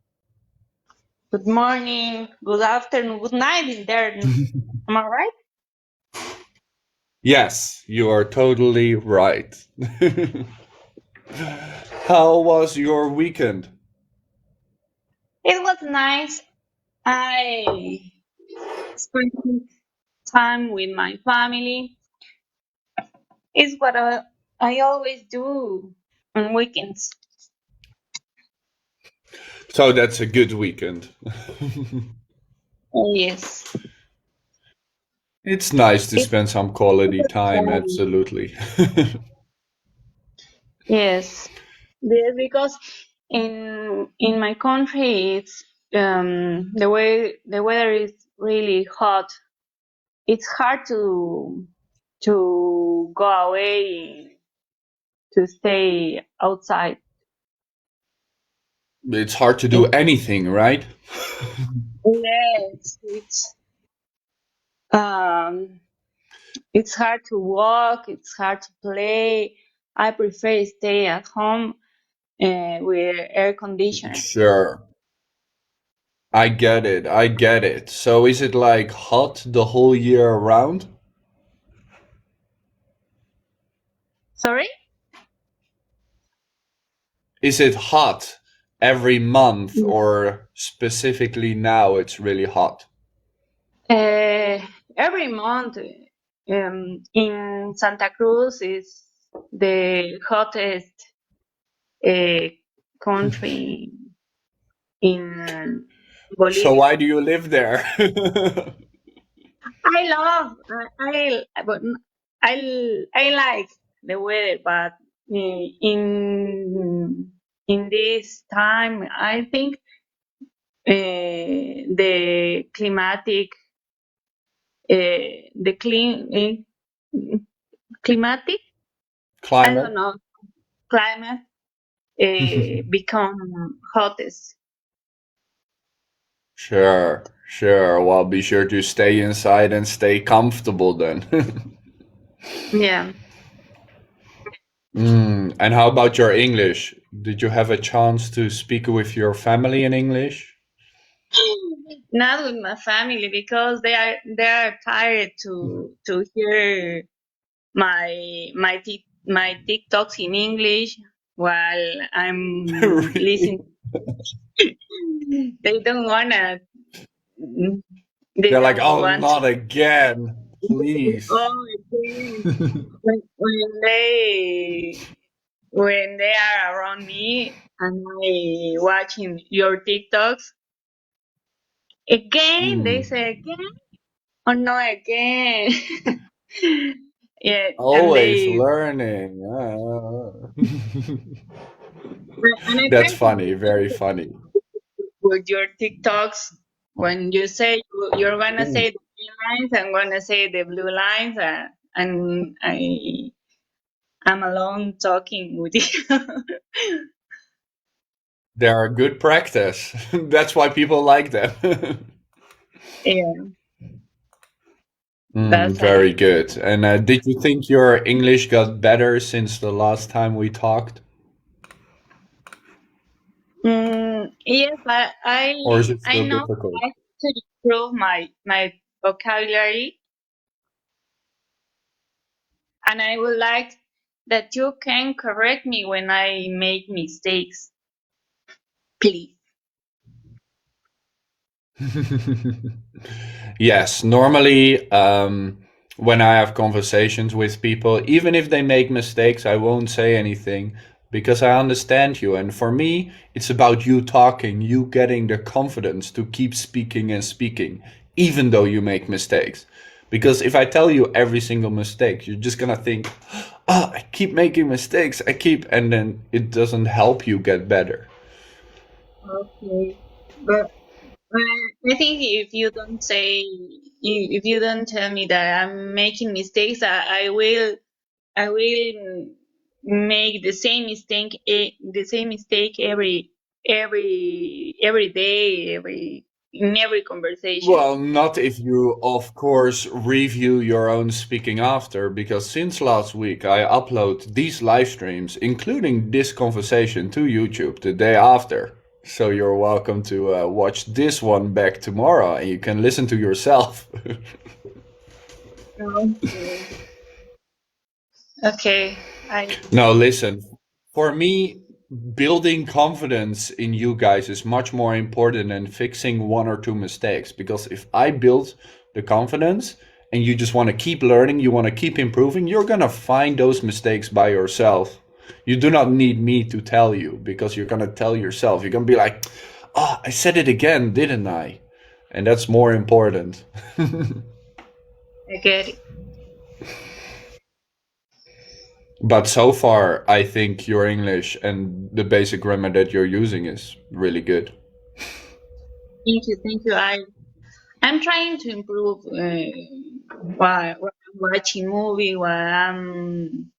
Good morning, good afternoon, good night in there. Am I right? Yes, you are totally right. How was your weekend? It was nice. I spent time with my family. It's what I always do on weekends. So that's a good weekend. Oh, yes. It's nice to It, spend some quality time, absolutely. yes. Yes, because in my country it's the weather is really hot. It's hard to go away to stay outside. It's hard to do anything, right? Yes, um it's hard to walk, it's hard to play. I prefer stay at home with air conditioner. Sure. I get it. I get it. So is it like hot the whole year around? Sorry? Is it hot every month or specifically now it's really hot? Uh, every month in Santa Cruz is the hottest uh, country in So Bolivia. why do you live there? I love but I like the weather, but in this time I think the climatic the climatic I don't Climate? know climate become hottest. Sure, sure. Well, be sure to stay inside and stay comfortable then. Yeah. And how about your English? Did you have a chance to speak with your family in English? Not with my family because they are tired to hear my TikToks in English while I'm Really? listening. They don't wanna. They They're like, don't oh, want to. not again, please. Oh, again. When they are around me and I watching your TikToks again, they Mm, say again. Oh no, again. Yeah, and always they learning. and I That's try to funny, very funny. with your TikToks when you say you're gonna Mm. say the green lines, I'm gonna say the blue lines, and I'm alone talking with you. They're a good practice. That's why people like them. Yeah, that's Very a. good. And did you think your English got better since the last time we talked? Yes, but I Or is it I still know difficult? I have to improve my vocabulary, and I would like that you can correct me when I make mistakes, please. Yes, normally, when I have conversations with people, even if they make mistakes, I won't say anything because I understand you. And for me, it's about you talking, you getting the confidence to keep speaking and speaking, even though you make mistakes. Because if I tell you every single mistake, you're just gonna think, oh, I keep making mistakes, and then it doesn't help you get better. Okay, but I think if you don't say, if you don't tell me that I'm making mistakes, I will make the same mistake every day, in every conversation. Well, not if you, of course, review your own speaking after, because since last week I upload these live streams, including this conversation, to YouTube the day after. So you're welcome to watch this one back tomorrow and you can listen to yourself. Okay. Okay. I No, listen. For me, building confidence in you guys is much more important than fixing one or two mistakes. Because if I build the confidence and you just want to keep learning, you want to keep improving, you're going to find those mistakes by yourself. You do not need me to tell you because you're going to tell yourself. You're going to be like, oh, I said it again, didn't I? And that's more important. get it. But so far, I think your English and the basic grammar that you're using is really good. Thank you. Thank you. I'm trying to improve while I'm watching movie, while I'm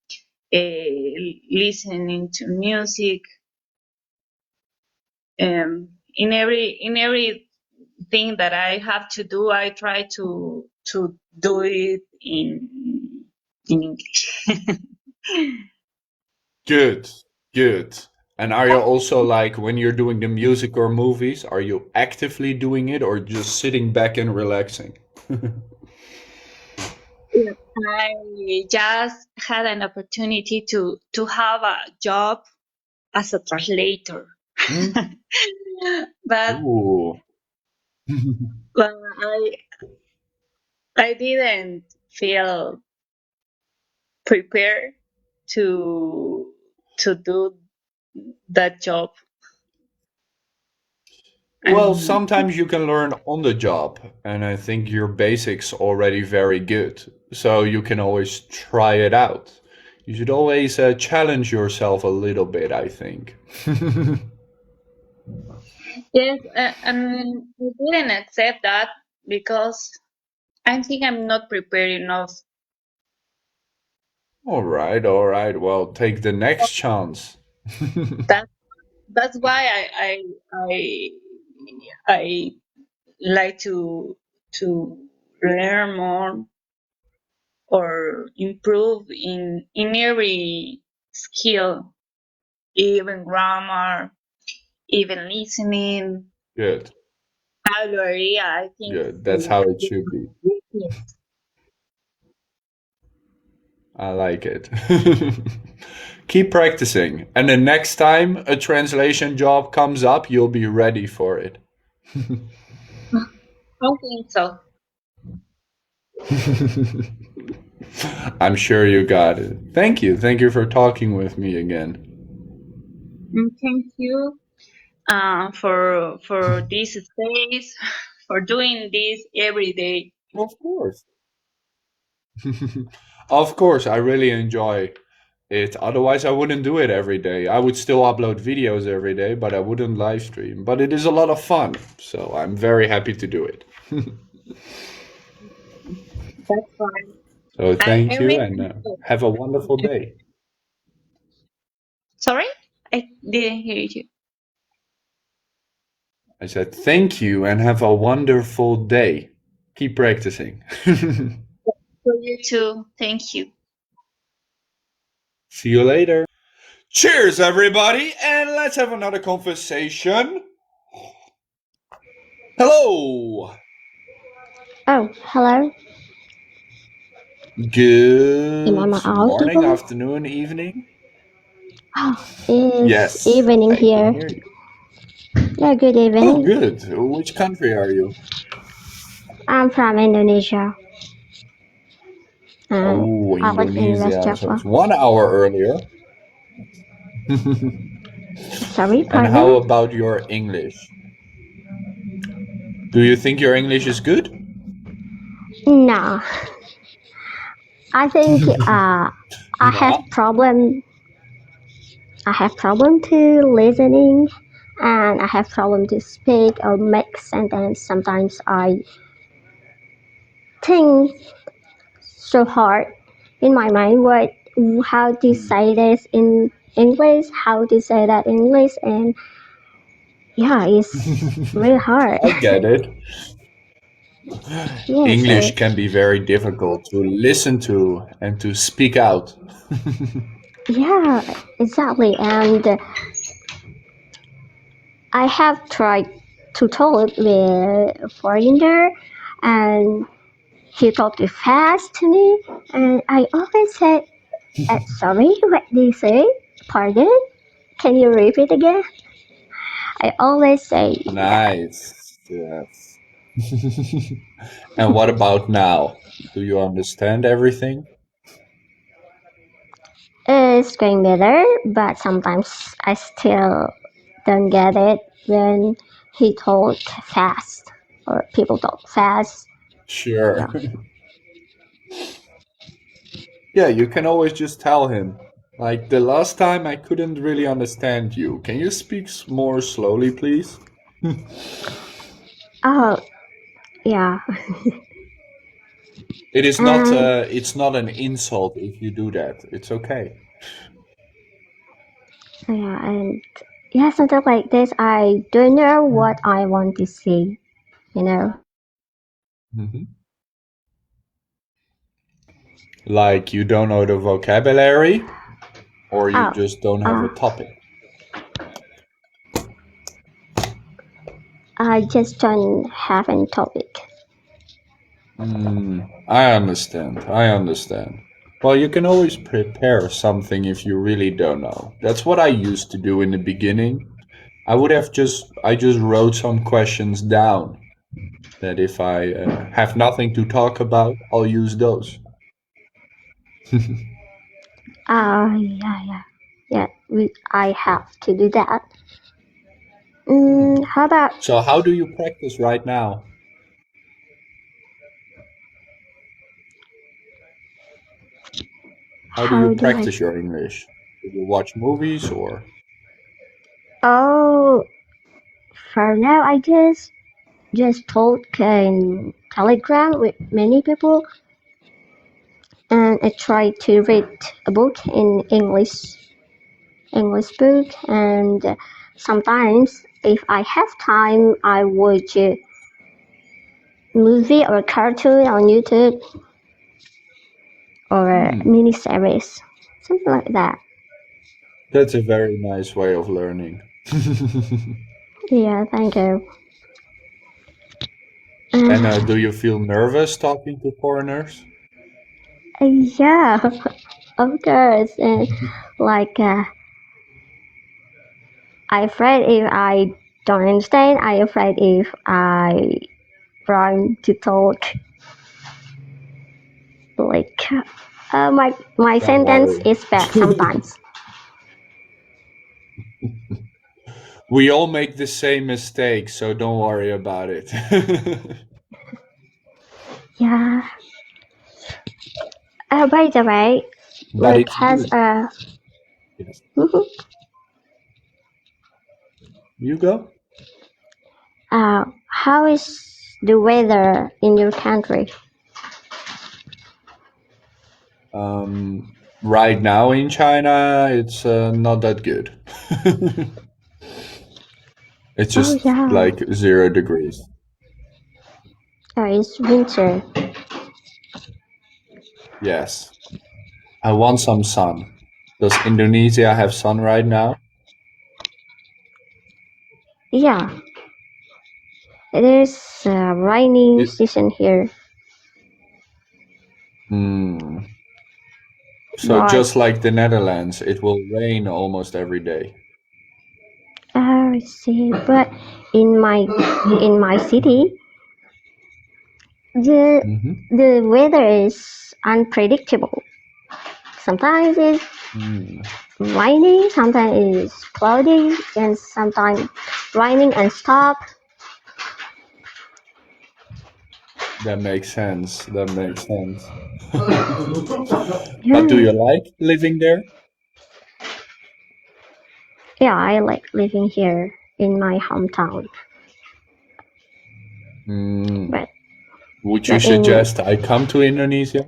listening to music. In every thing that I have to do, I try to do it in English. Good, good. And are you also like when you're doing the music or movies, are you actively doing it or just sitting back and relaxing? I just had an opportunity to have a job as a translator, Hmm? but Ooh. well, I didn't feel prepared to do that job. Well, And sometimes you can learn on the job, and I think your basics already very good. So you can always try it out. You should always challenge yourself a little bit, I think. yes, and I didn't accept that because I think I'm not prepared enough. All right, all right. Well, take the next chance. That that's why I like to learn more or improve in every skill, even grammar, even listening. Good, Vocabulary, I think. good. That's how it should be. I like it. Keep practicing, and the next time a translation job comes up, you'll be ready for it. I think so. I'm sure you got it. Thank you. Thank you for talking with me again. Thank you for this space, for doing this every day. Of course. Of course, I really enjoy it. Otherwise, I wouldn't do it every day. I would still upload videos every day, but I wouldn't live stream. But it is a lot of fun, so I'm very happy to do it. That's fine. So I thank you really and have a wonderful day. sorry, I didn't hear you. I said thank you and have a wonderful day. Keep practicing. For you too. Thank you. See you later. Cheers, everybody, and let's have another conversation. Hello. Oh, hello. Good Am I morning, audible? afternoon, evening. Oh, it's Yes, evening I can here. hear you. Yeah, good Oh, evening. good. Which country are you? I'm from Indonesia. Oh, I live in West Indonesia. So Java. it's 1 hour earlier. Sorry, And how pardon? about your English? Do you think your English is good? No, I think I have No. problem. I have problem to listening, and I have problem to speak or make sentence. Sometimes I think so hard in my mind how to say this in English, how to say that in English, and yeah, it's really hard. I get it. Yes, English can be very difficult to listen to and to speak out. yeah, exactly. And I have tried to talk with a foreigner, and he talked too fast to me, and I always said, Sorry, what did you say? Pardon? Can you repeat again? I always say that. Nice. Yes. And what about now? Do you understand everything? It's going better, but sometimes I still don't get it when he talk fast or people talk fast. Sure. Yeah. Yeah, you can always just tell him. Like the last time I couldn't really understand you. Can you speak more slowly, please? Oh, yeah. It is not And it's not an insult if you do that. It's okay. yeah, and yeah, something like this. I don't know what I want to say. You know. Hmm. Like you don't know the vocabulary or you Oh, just don't have a uh, topic. I just don't have a topic. I understand. I understand. Well, you can always prepare something if you really don't know. That's what I used to do in the beginning. I just wrote some questions down that if I have nothing to talk about, I'll use those. Yeah. I have to do that. How about So how do you practice right now? How do you how do I? practice your English? Do you watch movies or? Oh, for now I just talk in Telegram with many people, and I try to read a book in English book, and sometimes if I have time, I watch a movie or cartoon on YouTube or a mini series, something like that. That's a very nice way of learning. Yeah, thank you. And do you feel nervous talking to foreigners? Yeah, of course. And like, I'm afraid if I don't understand, I'm afraid if I trying to talk like my Don't sentence worry. is bad sometimes. We all make the same mistake, so don't worry about it. Yeah. By the way, But like it's has good. a Yes. You go. how is the weather in your country? Right now in China, it's not that good. It's Oh just yeah, like 0 degrees. it's winter. Yes. I want some sun. Does Indonesia have sun right now? Yeah, it is rainy It, season here, Hmm. So but just like the Netherlands, it will rain almost every day. I see. But in my city, the Mm-hmm. the weather is unpredictable. Sometimes it's raining, sometimes it's cloudy, and sometimes raining and stop. That makes sense. That makes sense. But do Yeah, you like living there? yeah, I like living here in my hometown. Mm. But Would you but in suggest I come to Indonesia?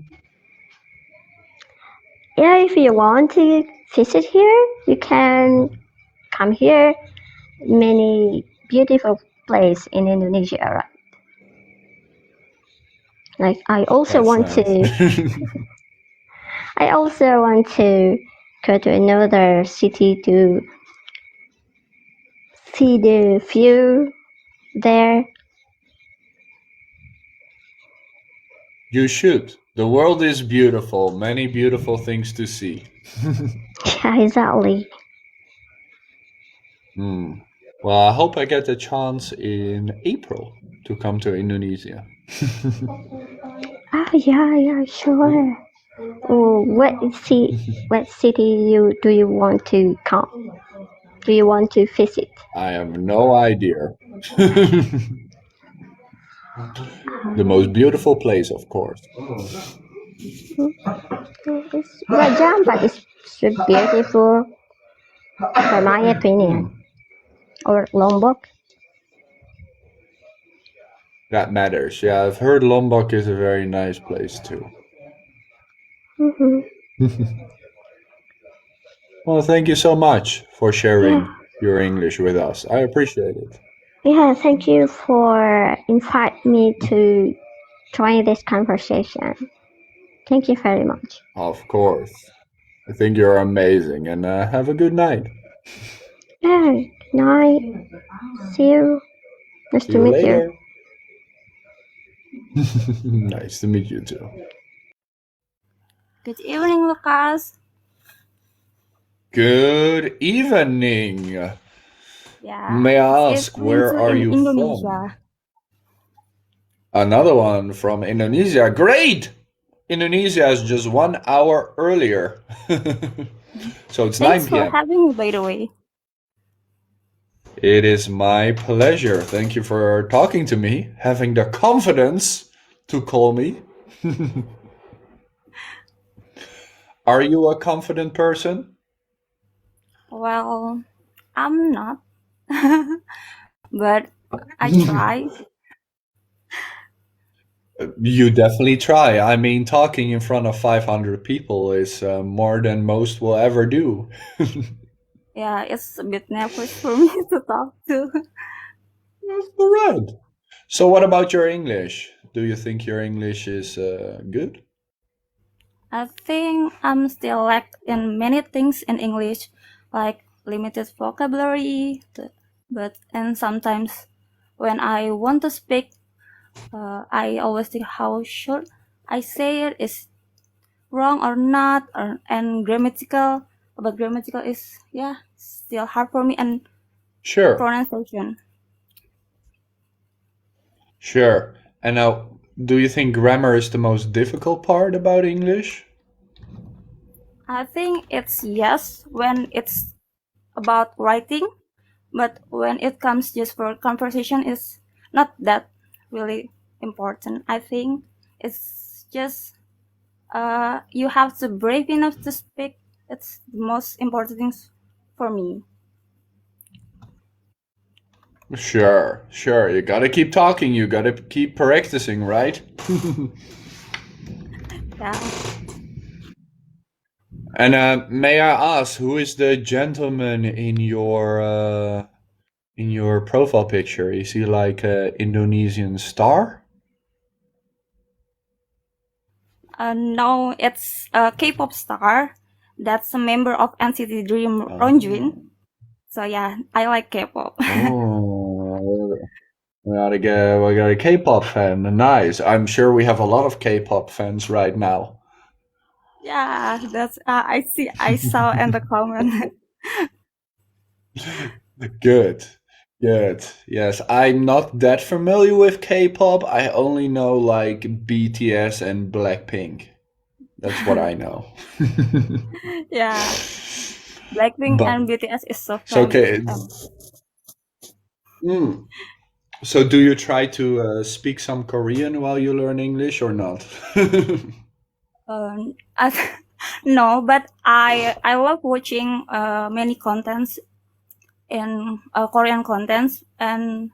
yeah, if you want to visit here, you can come here. Many beautiful place in Indonesia, right? Like That's nice. I also want to go to another city to see the view there. You should. The world is beautiful. Many beautiful things to see. Yeah, exactly. Well, I hope I get the chance in April to come to Indonesia. Yeah, sure. Oh, what city do you want to come? Do you want to visit? I have no idea. The most beautiful place, of course. It's Raja, but it's so beautiful, for my opinion. Or Lombok. That matters. Yeah, I've heard Lombok is a very nice place too. Mm-hmm. Well, thank you so much for Yeah. sharing your English with us. I appreciate it. Yeah, thank you for inviting me to join this conversation. Thank you very much. Of course. I think you're amazing, and have a good night. Yeah, good night. See you. Nice See to you meet you. later. Nice to meet you too. Good evening, Lucas. Good evening. Yeah. May I this is ask, where Linzu are in you Indonesia. from? Another one from Indonesia. Great! Indonesia is just 1 hour earlier. So it's 9 Thanks for p.m. having me, by the way. It is my pleasure. Thank you for talking to me, having the confidence to call me. Are you a confident person? Well, I'm not, but I try. You definitely try. I mean, talking in front of 500 people is more than most will ever do. Yeah, it's a bit nervous for me to talk to. That's all right. So, what about your English? Do you think your English is good? I think I'm still lack in many things in English, like limited vocabulary, and sometimes when I want to speak, I always think how should I say it is wrong or not, and grammatical. But grammatical is still hard for me, and Sure, pronunciation. sure. And now, do you think grammar is the most difficult part about English? I think it's yes when it's about writing, but when it comes just for conversation, it's not that really important. I think it's just you have to brave enough to speak. It's the most important thing for me. Sure, sure. You gotta keep talking, you gotta keep practicing, right? Yeah. And may I ask, who is the gentleman in your profile picture? Is he like an Indonesian star? No, it's a K-pop star that's a member of NCT Dream, Ronjun. So yeah, I like K-pop. Oh, we got a K-pop fan. Nice. I'm sure we have a lot of K-pop fans right now. Yeah, that's I saw in the comment. Good. Good. Yes, I'm not that familiar with K-pop. I only know like BTS and Blackpink. That's what I know. Yeah, Blackpink But and BTS is so so fun. okay. So do you try to speak some Korean while you learn English or not? No, but I love watching many contents in Korean contents, and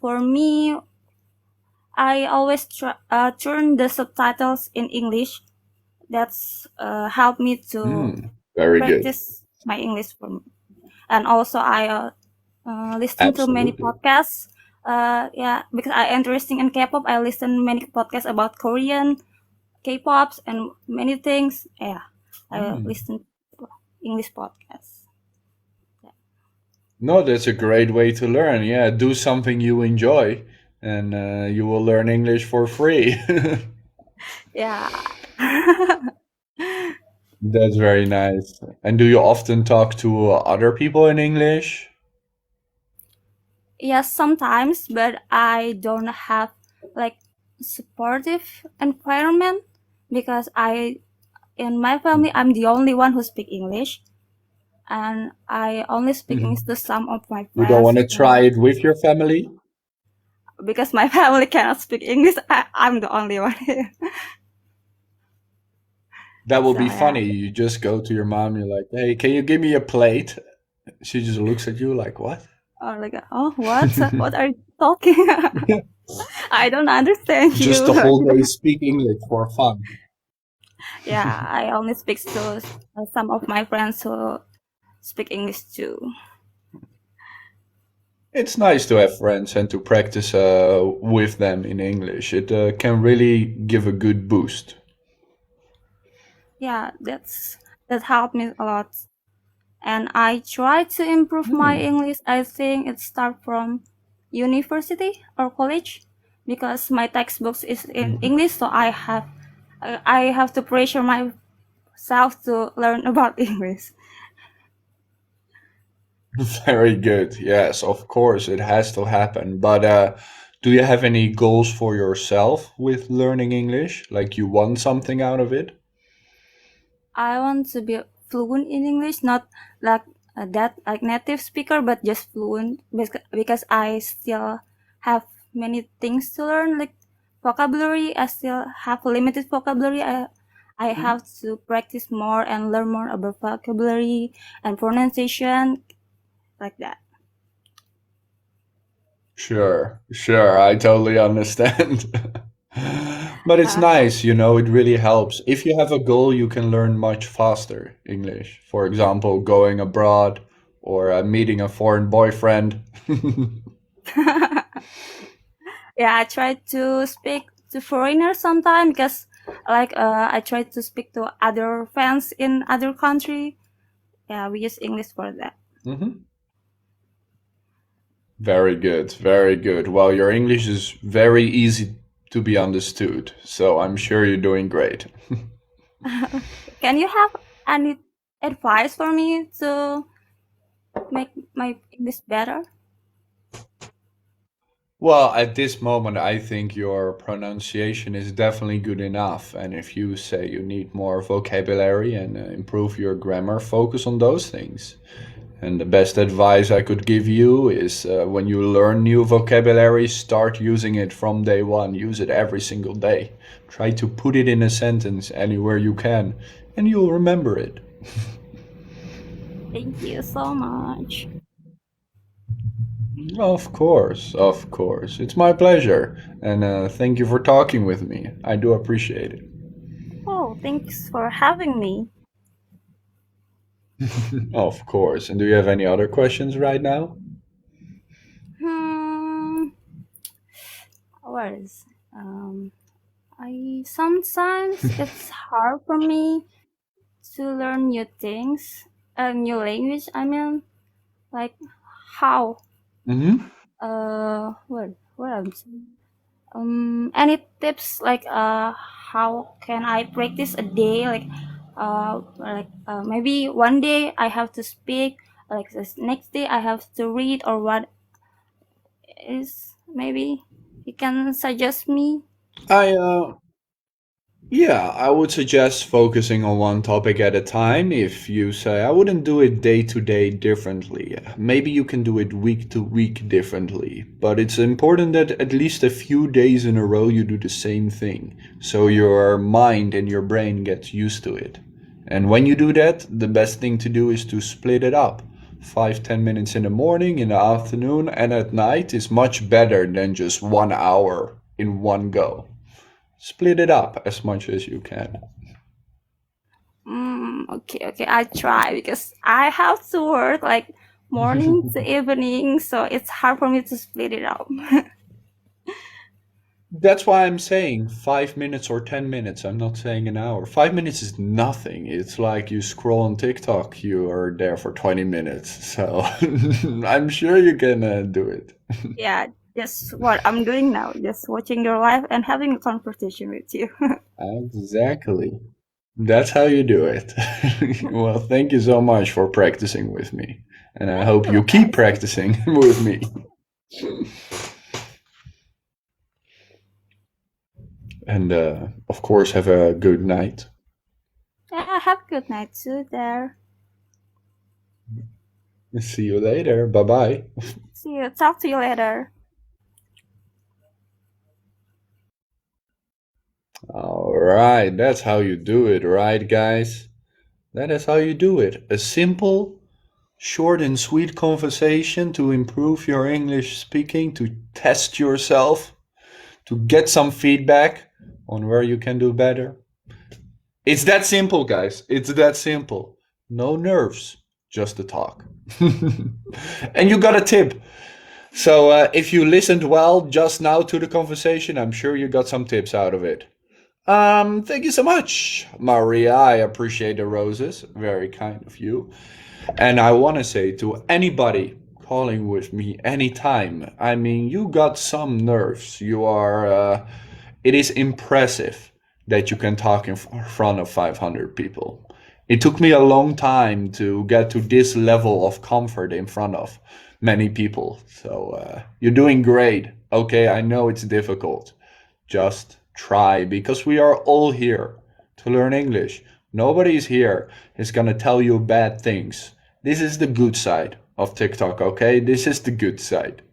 for me, I always turn the subtitles in English. That's helped me to Very good. practice my English for me. And also I listen to many Absolutely. podcasts. Yeah, because I'm interested in K-pop, I listen many podcasts about Korean, K-pops, and many things. Yeah, I listen to English podcasts. No, that's a great way to learn. Yeah, do something you enjoy, and you will learn English for free. Yeah. That's very nice. And do you often talk to other people in English? Yes, sometimes, but I don't have like supportive environment because in my family I'm the only one who speak English, and I only speak English to some of my You don't want friends. to try it with your family? Because my family cannot speak English, I'm the only one here. That will So be yeah. funny. You just go to your mom, you're like, hey, can you give me a plate? She just looks at you like, what? Or like, oh, what? What are you talking? I don't understand Just you. the whole day speak English for fun. Yeah, I only speak to some of my friends who speak English too. It's nice to have friends and to practice with them in English. It can really give a good boost. Yeah, that helped me a lot. And I try to improve my English. I think it starts from university or college because my textbooks is in English, so I have to pressure myself to learn about English. Very good. Yes, of course, it has to happen. But do you have any goals for yourself with learning English? Like you want something out of it? I want to be fluent in English, not like that like native speaker, but just fluent because I still have many things to learn, like vocabulary. I still have limited vocabulary. I have to practice more and learn more about vocabulary and pronunciation, like that. Sure, I totally understand. But it's nice, you know, it really helps. If you have a goal, you can learn much faster English. For example, going abroad or meeting a foreign boyfriend. Yeah, I try to speak to foreigners sometimes because like I try to speak to other fans in other country. Yeah, we use English for that. Very good, very good. Well, your English is very easy to be understood, so I'm sure you're doing great. Can you have any advice for me to make my English better? Well, at this moment, I think your pronunciation is definitely good enough. And if you say you need more vocabulary and improve your grammar, focus on those things. And the best advice I could give you is when you learn new vocabulary, start using it from day one. Use it every single day. Try to put it in a sentence anywhere you can, and you'll remember it. Thank you so much. Of course, of course. It's my pleasure. And thank you for talking with me. I do appreciate it. Oh, thanks for having me. Of course. And do you have any other questions right now? What is I sometimes it's hard for me to learn new things, a new language. I mean, like how what else? Any tips like how can I practice a day like maybe one day I have to speak, like this next day I have to read, or what is maybe you can suggest me? I would suggest focusing on one topic at a time. If you say, I wouldn't do it day to day differently. Maybe you can do it week to week differently. But it's important that at least a few days in a row you do the same thing. So your mind and your brain gets used to it. And when you do that, the best thing to do is to split it up. 5-10 minutes in the morning, in the afternoon, and at night is much better than just 1 hour in one go. Split it up as much as you can. Okay, I try because I have to work like morning to evening, so it's hard for me to split it up. That's why I'm saying 5 minutes or 10 minutes. I'm not saying an hour. 5 minutes is nothing. It's like you scroll on TikTok, you are there for 20 minutes. So I'm sure you can do it. Yeah, just what I'm doing now, just watching your live and having a conversation with you. Exactly. That's how you do it. Well, thank you so much for practicing with me. And I hope you keep practicing with me. And of course, have a good night. Yeah, have a good night too there. See you later. Bye bye. See you. Talk to you later. All right, that's how you do it, right, guys? That is how you do it. A simple, short, and sweet conversation to improve your English speaking, to test yourself, to get some feedback on where you can do better. It's that simple, guys. It's that simple. No nerves, just a talk. And you got a tip. So if you listened well just now to the conversation, I'm sure you got some tips out of it. Thank you so much, Maria. I appreciate the roses. Very kind of you. And I want to say to anybody calling with me anytime, I mean, you got some nerves. You are, it is impressive that you can talk in front of 500 people. It took me a long time to get to this level of comfort in front of many people. So you're doing great. Okay, I know it's difficult. Just try, because we are all here to learn English. Nobody is here is gonna tell you bad things. This is the good side of TikTok, okay? This is the good side.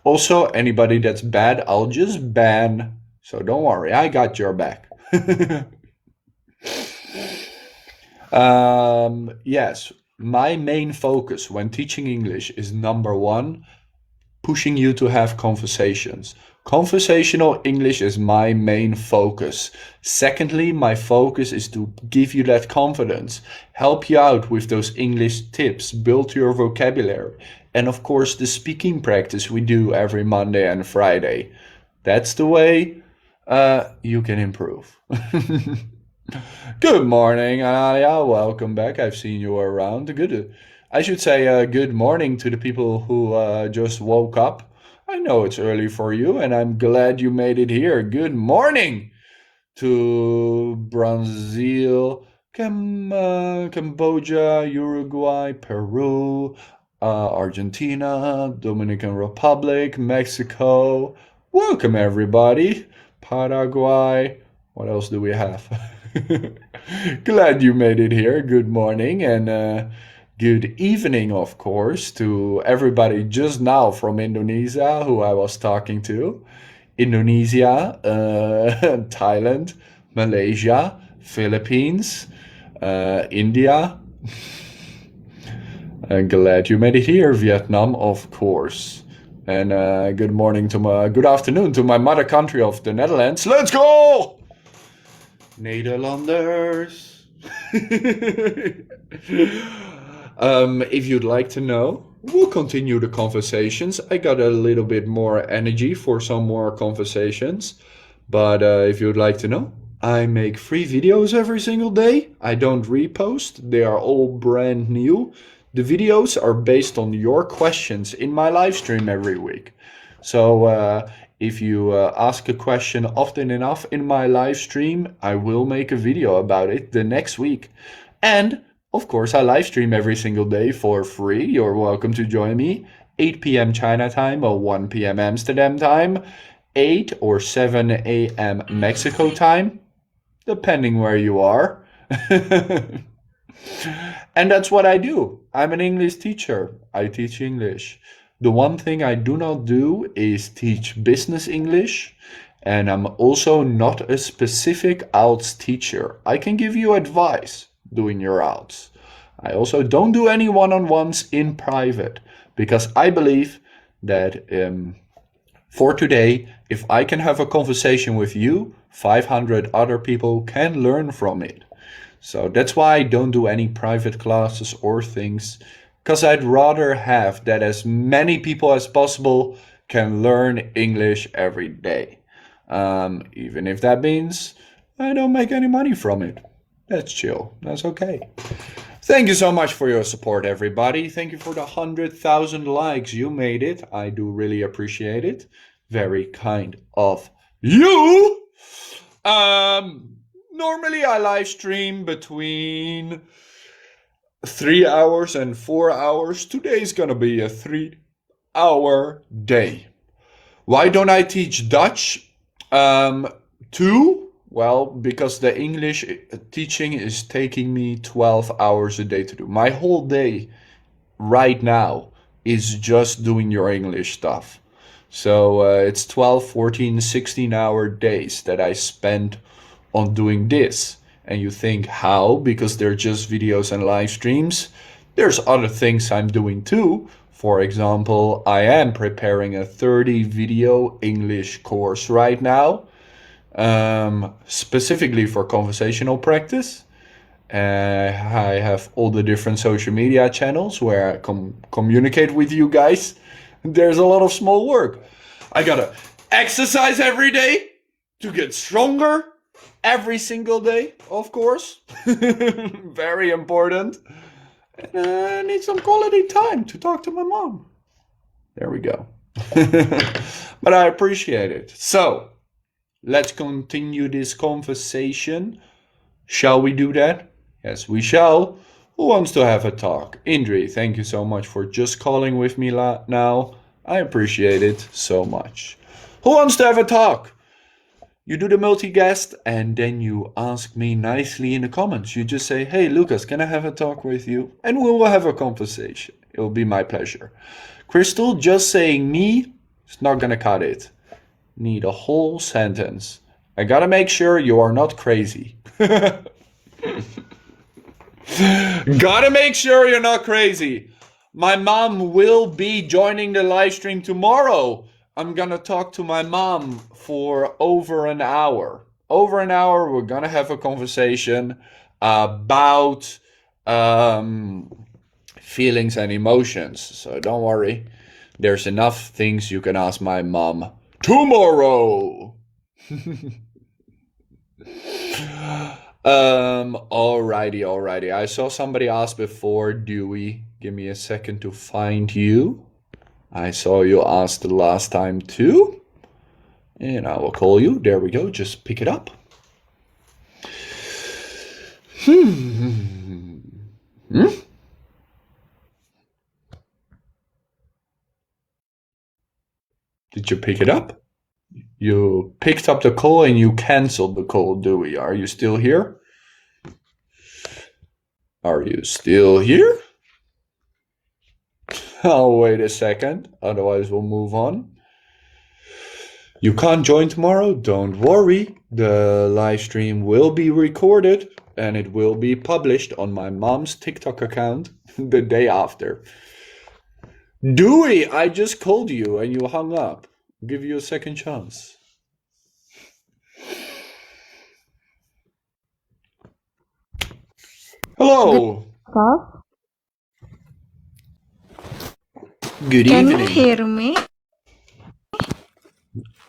Also, anybody that's bad, I'll just ban. So don't worry, I got your back. Yes, my main focus when teaching English is number one, pushing you to have conversations. Conversational English is my main focus. Secondly, my focus is to give you that confidence, help you out with those English tips, build your vocabulary, and of course the speaking practice we do every Monday and Friday. That's the way you can improve. Good morning, Alia. Welcome back. I've seen you around. I should say good morning to the people who just woke up. I know it's early for you, and I'm glad you made it here. Good morning to Brazil, Cambodia, Uruguay, Peru, Argentina, Dominican Republic, Mexico. Welcome, everybody. Paraguay. What else do we have? Glad you made it here. Good morning and good evening, of course, to everybody just now from Indonesia who I was talking to. Indonesia, Thailand, Malaysia, Philippines, India. Glad you made it here. Vietnam, of course. And good afternoon to my mother country of the Netherlands. Let's go! Nederlanders. If you'd like to know, we'll continue the conversations. I got a little bit more energy for some more conversations. But if you'd like to know, I make free videos every single day. I don't repost. They are all brand new. The videos are based on your questions in my live stream every week. So if you ask a question often enough in my live stream, I will make a video about it the next week. And of course, I live stream every single day for free. You're welcome to join me. 8 p.m. China time or 1 p.m. Amsterdam time. 8 or 7 a.m. Mexico time, depending where you are. And that's what I do. I'm an English teacher. I teach English. The one thing I do not do is teach business English. And I'm also not a specific IELTS teacher. I can give you advice doing your IELTS. I also don't do any one-on-ones in private because I believe that for today, if I can have a conversation with you, 500 other people can learn from it. So that's why I don't do any private classes or things, because I'd rather have that as many people as possible can learn English every day. Even if that means I don't make any money from it. That's chill. That's okay. Thank you so much for your support, everybody. Thank you for the 100,000 likes. You made it. I do really appreciate it. Very kind of you. Normally I live stream between 3 hours and 4 hours. Today is gonna be a 3-hour day. Why don't I teach Dutch too? Well, because the English teaching is taking me 12 hours a day to do. My whole day right now is just doing your English stuff. So it's 12, 14, 16-hour days that I spend on doing this. And you think, how? Because they're just videos and live streams? There's other things I'm doing too. For example, I am preparing a 30-video English course right now. Specifically for conversational practice. I have all the different social media channels where I communicate with you guys. There's a lot of small work. I gotta exercise every day to get stronger every single day, of course. Very important. And I need some quality time to talk to my mom. There we go. But I appreciate it. So, let's continue this conversation. Shall we do that? Yes, we shall. Who wants to have a talk? Indri, thank you so much for just calling with me now. I appreciate it so much. Who wants to have a talk? You do the multi-guest and then you ask me nicely in the comments. You just say, hey, Lucas, can I have a talk with you? And we will have a conversation. It will be my pleasure. Crystal, just saying me is not gonna cut it. Need a whole sentence. I gotta make sure you are not crazy. Gotta make sure you're not crazy. My mom will be joining the live stream tomorrow. I'm gonna talk to my mom for over an hour. Over an hour, we're gonna have a conversation about feelings and emotions. So don't worry. There's enough things you can ask my mom tomorrow. Alrighty. I saw somebody ask before, Dewey. Give me a second to find you. I saw you ask the last time too. And I will call you. There we go. Just pick it up. Did you pick it up? You picked up the call and you canceled the call, Dewey. Are you still here? Are you still here? I'll wait a second, otherwise we'll move on. You can't join tomorrow? Don't worry. The live stream will be recorded and it will be published on my mom's TikTok account the day after. Dewey, I just called you and you hung up. I'll give you a second chance. Hello. Good Can evening. you hear me?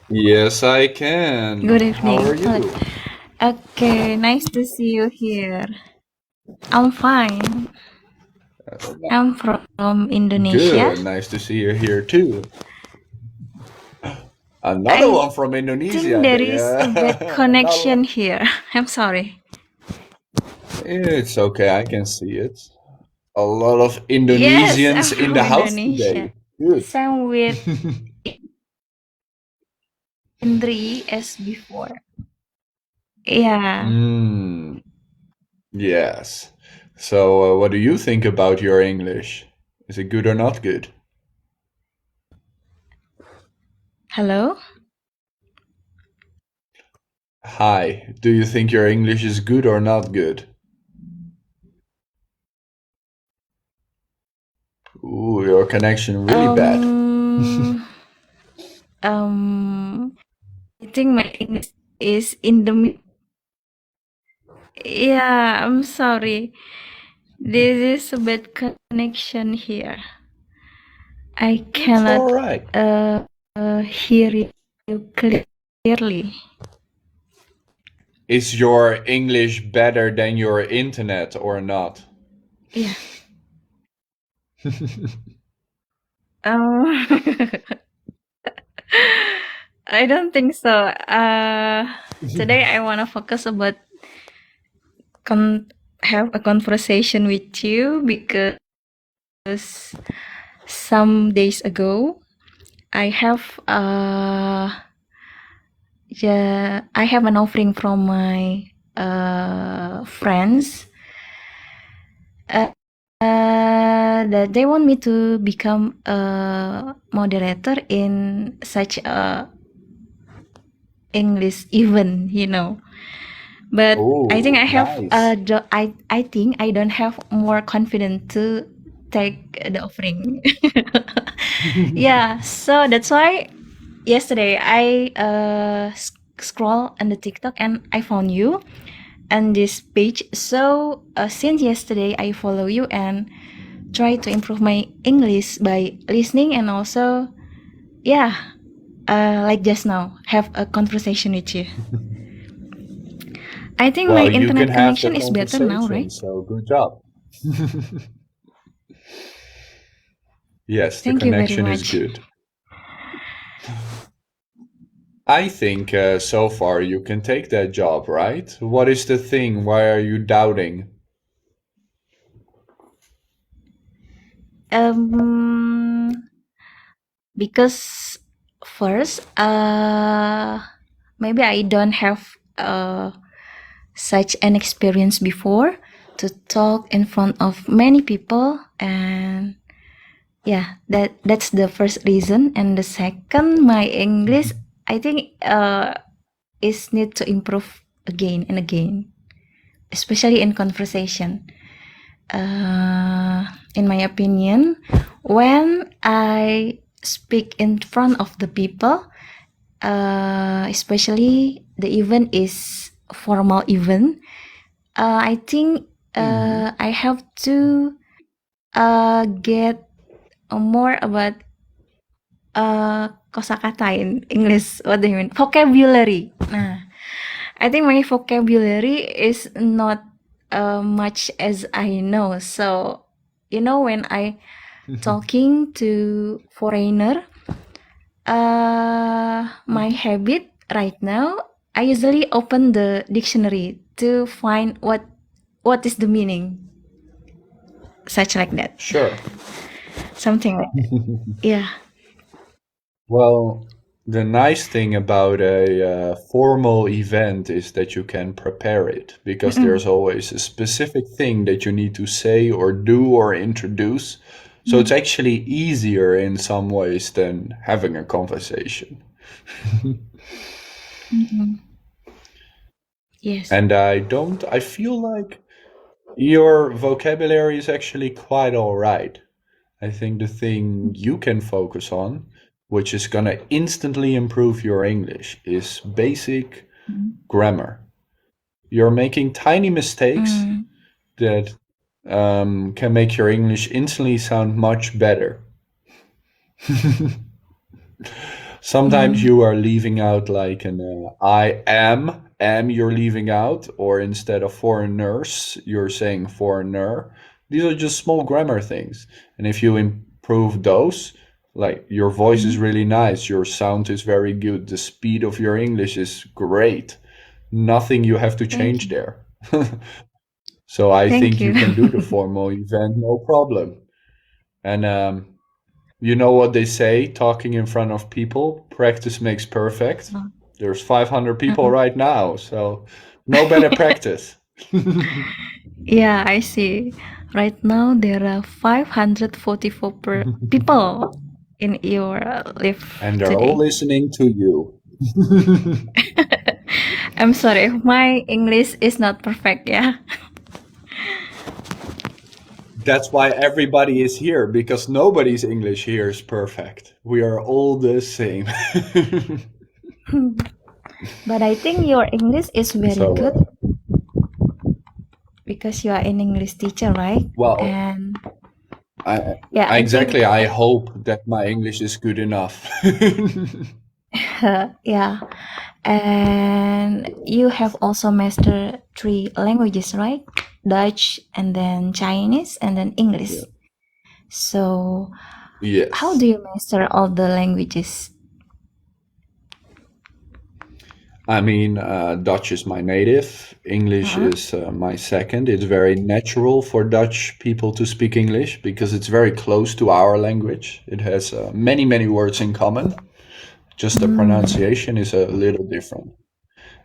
Yes, I can. Good evening. How are you? Okay, nice to see you here. I'm fine. I'm from Indonesia. Good. Nice to see you here too. Another I one from think Indonesia. there is a bad Another connection one. here. I'm sorry. It's okay. I can see it. A lot of Yes, I'm Indonesians in from the house Indonesia. today. Good. Same with Indri as before. Yeah. Yes. So, what do you think about your English? Is it good or not good? Hello? Hi. Do you think your English is good or not good? Ooh, your connection really bad. I think my English is in the Yeah, I'm sorry. This is a bad connection here. I It's cannot all right. hear you clearly. Is your English better than your internet or not? Yeah. Um, I don't think so. Today I wanna focus about have a conversation with you because some days ago I have I have an offering from my friends that they want me to become a moderator in such a English event, you know. But I think Oh, I have nice. I think I don't have more confidence to take the offering. Yeah, so that's why yesterday I scroll on the TikTok and I found you and this page. So since yesterday I follow you and try to improve my English by listening and also yeah, like just now have a conversation with you. I think my Well, you can internet have the connection is better now, conversation, right? so good job. Yes, the Thank you very connection is much. good. I think so far you can take that job, right? What is the thing? Why are you doubting? Because first, maybe I don't have such an experience before to talk in front of many people, and yeah, that's the first reason. And the second, my English, I think, is need to improve again and again, especially in conversation. In my opinion, when I speak in front of the people, especially the event is formal event, I think I have to get more about kosakata in English. What do you mean? Vocabulary. Nah, I think my vocabulary is not much as I know. So, you know, when I talking to foreigner, my habit right now, I usually open the dictionary to find what is the meaning, such like that, Sure. something like that. Yeah. Well, the nice thing about a formal event is that you can prepare it because there's always a specific thing that you need to say or do or introduce. So it's actually easier in some ways than having a conversation. Yes. And I feel like your vocabulary is actually quite all right. I think the thing you can focus on, which is going to instantly improve your English, is basic grammar. You're making tiny mistakes that can make your English instantly sound much better. Sometimes you are leaving out like an I am you're leaving out, or instead of foreigners, you're saying foreigner. These are just small grammar things. And if you improve those, like your voice is really nice, your sound is very good, the speed of your English is great. Nothing you have to change there. So I Thank think you. you can do the formal event, no problem. And you know what they say, talking in front of people, practice makes perfect. There's 500 people right now, so no better practice. Yeah, I see. Right now there are 544 people in your live And they're all today. listening to you. I'm sorry if my English is not perfect, yeah. That's why everybody is here, because nobody's English here is perfect. We are all the same. But I think your English is very So, good because you are an English teacher, right? well, And I yeah, I think exactly. I hope that my English is good enough. yeah. And you have also mastered 3 languages, right? Dutch, and then Chinese, and then English. Yeah. So, how Yes. do you master all the languages? I mean, Dutch is my native. English Uh-huh. is my second. It's very natural for Dutch people to speak English because it's very close to our language. It has many, many words in common. Just the pronunciation is a little different.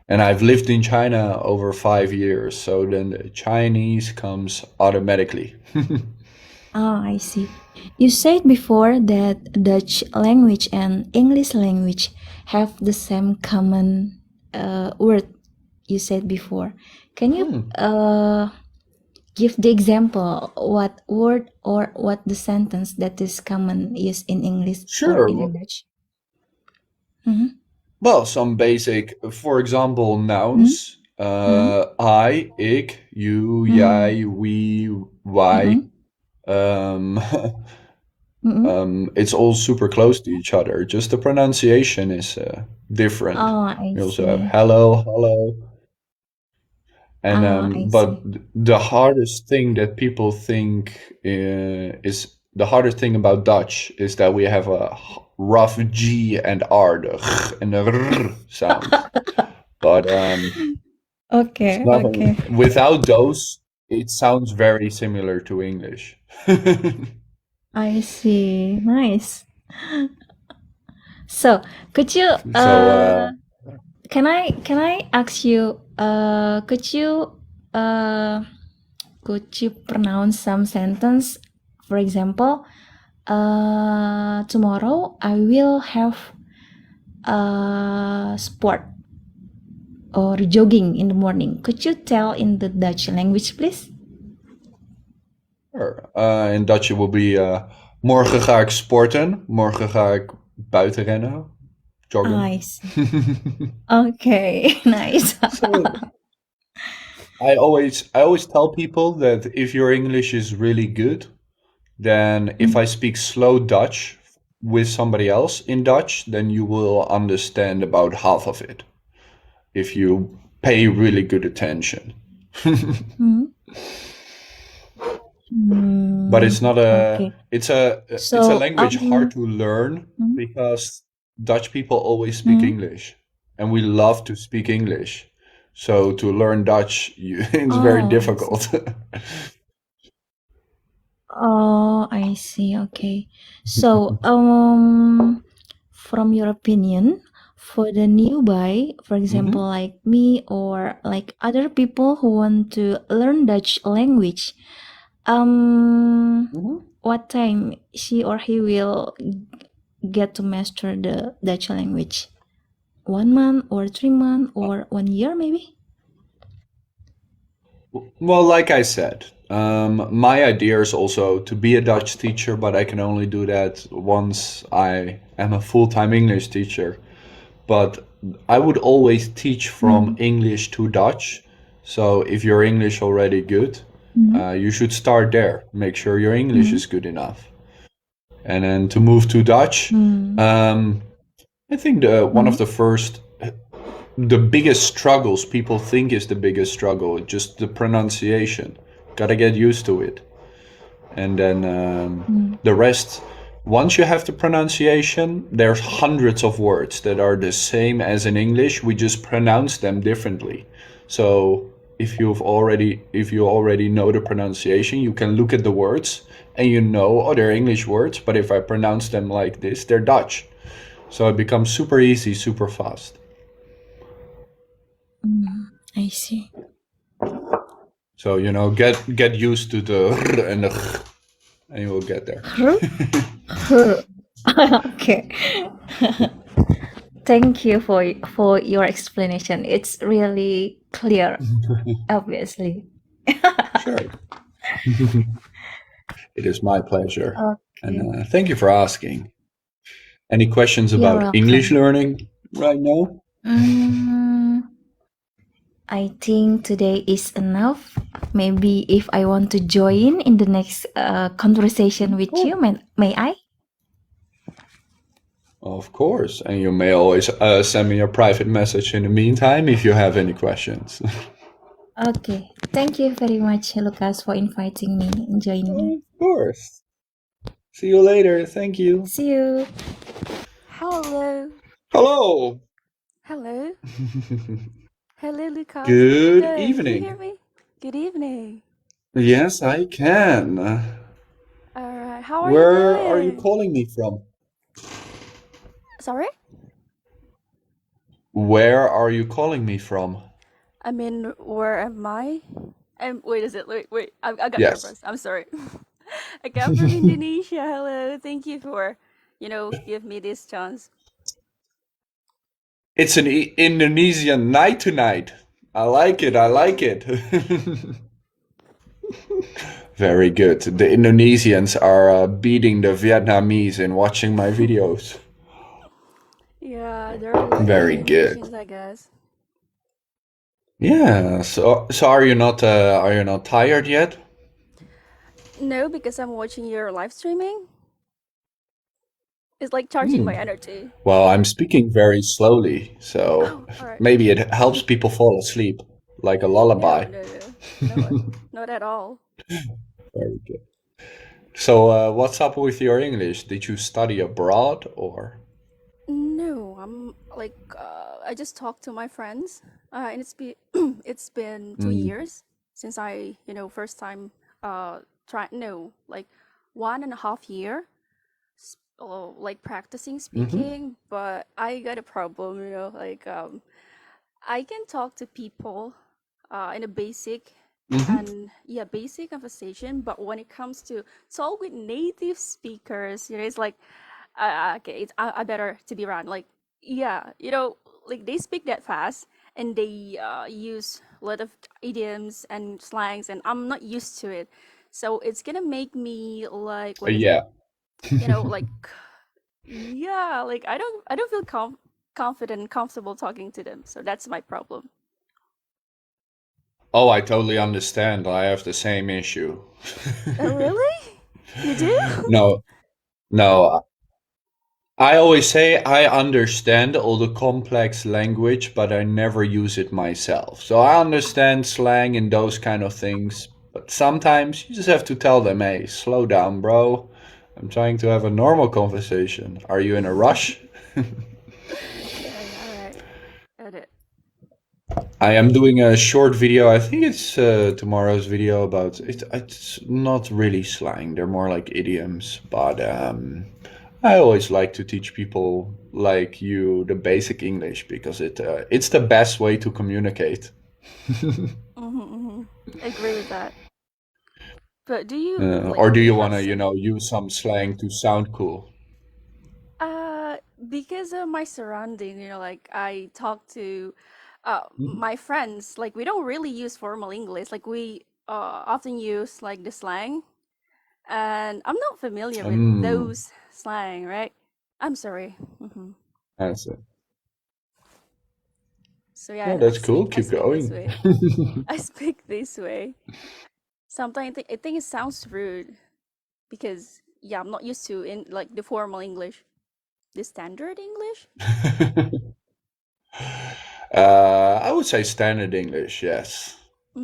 And I've lived in China over 5 years, so then the Chinese comes automatically. Oh, I see. You said before that Dutch language and English language have the same common word. You said before. Can you give the example what word or what the sentence that is common is in English or Sure. in Dutch? Mhm. Well, some basic, for example, nouns. I, ik, you, jij, we, wij. It's all super close to each other. Just the pronunciation is different. Oh, I We also have see. hello, hello. And I but see. the hardest thing that people think is the hardest thing about Dutch is that we have a rough G and R, the ch and the r sound. But Okay, it's nothing. okay. Without those, it sounds very similar to English. I see. Nice. So, could you So can I ask you could you pronounce some sentence? For example, tomorrow I will have sport or jogging in the morning. Could you tell in the Dutch language, please? sure. In Dutch it will be morgen ga ik sporten. Morgen ga ik buiten rennen. Joggen. I see. Okay, nice. So I always tell people that if your English is really good, then if I speak slow Dutch with somebody else in Dutch, then you will understand about half of it if you pay really good attention. But it's not a Okay. it's a So, language hard to learn because Dutch people always speak English and we love to speak English. So to learn Dutch, it's very Oh, I see. difficult. Oh, I see. Okay. So, from your opinion, for the newbie, for example, like me or like other people who want to learn Dutch language, what time she or he will get to master the Dutch language? 1 month or 3 months or 1 year maybe? Well, like I said, my idea is also to be a Dutch teacher, but I can only do that once I am a full-time English teacher. But I would always teach from English to Dutch. So if your English already good, you should start there. Make sure your English is good enough. And then to move to Dutch, I think one of the biggest struggles people think is the biggest struggle, just the pronunciation. Gotta get used to it. And then the rest, once you have the pronunciation, there's hundreds of words that are the same as in English. We just pronounce them differently. So if you already know the pronunciation, you can look at the words and you know, oh, they're English words, but if I pronounce them like this, they're Dutch. So it becomes super easy, super fast. I see. So, get used to the r and the ch, and you will get there. Okay. Thank you for your explanation. It's really clear, obviously. Sure. It is my pleasure. Okay. And thank you for asking. Any questions You're about welcome. English learning right now? I think today is enough. Maybe if I want to join in the next conversation with you, may I? Of course. And you may always send me a private message in the meantime if you have any questions. Okay. Thank you very much, Lucas, for inviting me and joining me. Of course. See you later. Thank you. See you. Hello. Hello. Hello. Hello, Lucas. Good Hello. Can you evening. hear me? Good evening. Yes, I can. All right. How are you Where are you doing? calling me from? Sorry? Where are you calling me from? I mean, where am I? Wait, is it? Wait. I got Yes. nervous. I'm sorry. I come from Indonesia. Hello. Thank you for, give me this chance. It's an Indonesian night tonight. I like it. I like it. Very good. The Indonesians are beating the Vietnamese in watching my videos. Yeah, they're like Very the good. Asians, I guess. Yeah. So are you not tired yet? No, because I'm watching your live streaming. It's like charging my energy. Well, I'm speaking very slowly, so Oh, all right. maybe it helps people fall asleep like a lullaby. No, not at all. Very good. So, what's up with your English? Did you study abroad or? No, I'm like I just talked to my friends, and it's been 2 years since I first time like 1.5 year like practicing speaking, but I got a problem, like I can talk to people in a basic and basic conversation, but when it comes to talk with native speakers, it's like okay, I better to be around. Like, yeah, like they speak that fast and they use a lot of idioms and slangs, and I'm not used to it. So it's gonna make me like, what is it? Yeah. Like, yeah, like I don't feel confident and comfortable talking to them. So that's my problem. Oh, I totally understand. I have the same issue. Oh, really? You do? No. I always say I understand all the complex language, but I never use it myself. So I understand slang and those kind of things, but sometimes you just have to tell them, hey, slow down, bro. I'm trying to have a normal conversation. Are you in a rush? Yeah, all right. Got it. I am doing a short video. I think it's tomorrow's video about it. It's not really slang. They're more like idioms, but I always like to teach people like you the basic English because it's the best way to communicate. Agree with that. But do you Or do you have want to, use some slang to sound cool? because of my surrounding, like I talk to my friends, like we don't really use formal English. Like we often use like the slang, and I'm not familiar with those slang, right? I'm sorry. That's it. So Yeah, yeah, that's cool. Keep this going. way. I speak this way. Sometimes I think it sounds rude because I'm not used to in like the formal English, the standard English. I would say standard English, yes.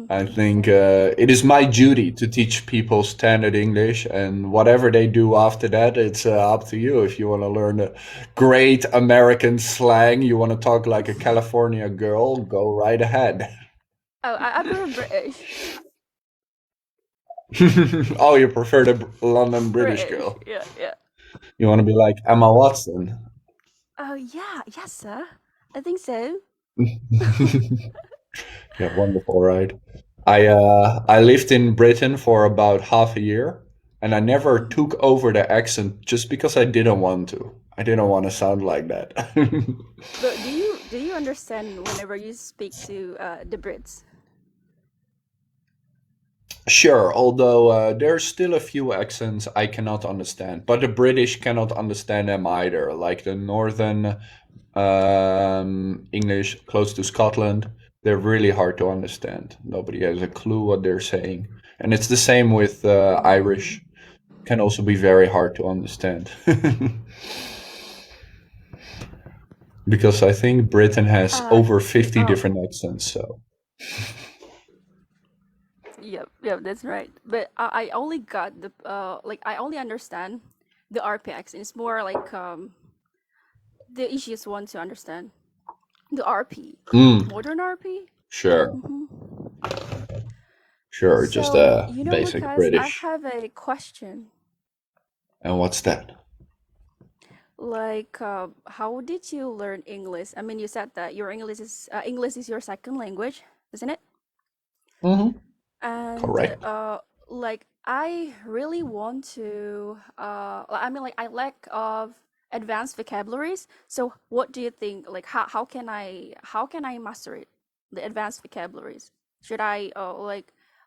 I think it is my duty to teach people standard English, and whatever they do after that, it's up to you. If you want to learn a great American slang, you want to talk like a California girl, go right ahead. Oh, I prefer British. Oh, you prefer the London British girl. Yeah. You want to be like Emma Watson. Oh yeah, yes, sir. I think so. Yeah, wonderful, right? I lived in Britain for about half a year, and I never took over the accent just because I didn't want to. I didn't want to sound like that. But do you understand whenever you speak to the Brits? Sure, although there's still a few accents I cannot understand, but the British cannot understand them either. Like the northern English close to Scotland, they're really hard to understand. Nobody has a clue what they're saying. And it's the same with Irish. Can also be very hard to understand. Because I think Britain has over 50 Oh, different accents, so. yep, that's right. But I only got the like I only understand the RPX. It's more like the easiest one to understand. The RP, modern RP. Sure, hmm sure, just So, you know, basic Lucas, I British. have a question. And what's that? Like, how did you learn English? I mean, you said that your English is your second language, isn't it? Mm-hmm. And Correct. like, I really want to. I mean, like, I lack of advanced vocabularies. So, what do you think? Like, how can I master it? The advanced vocabularies. Should I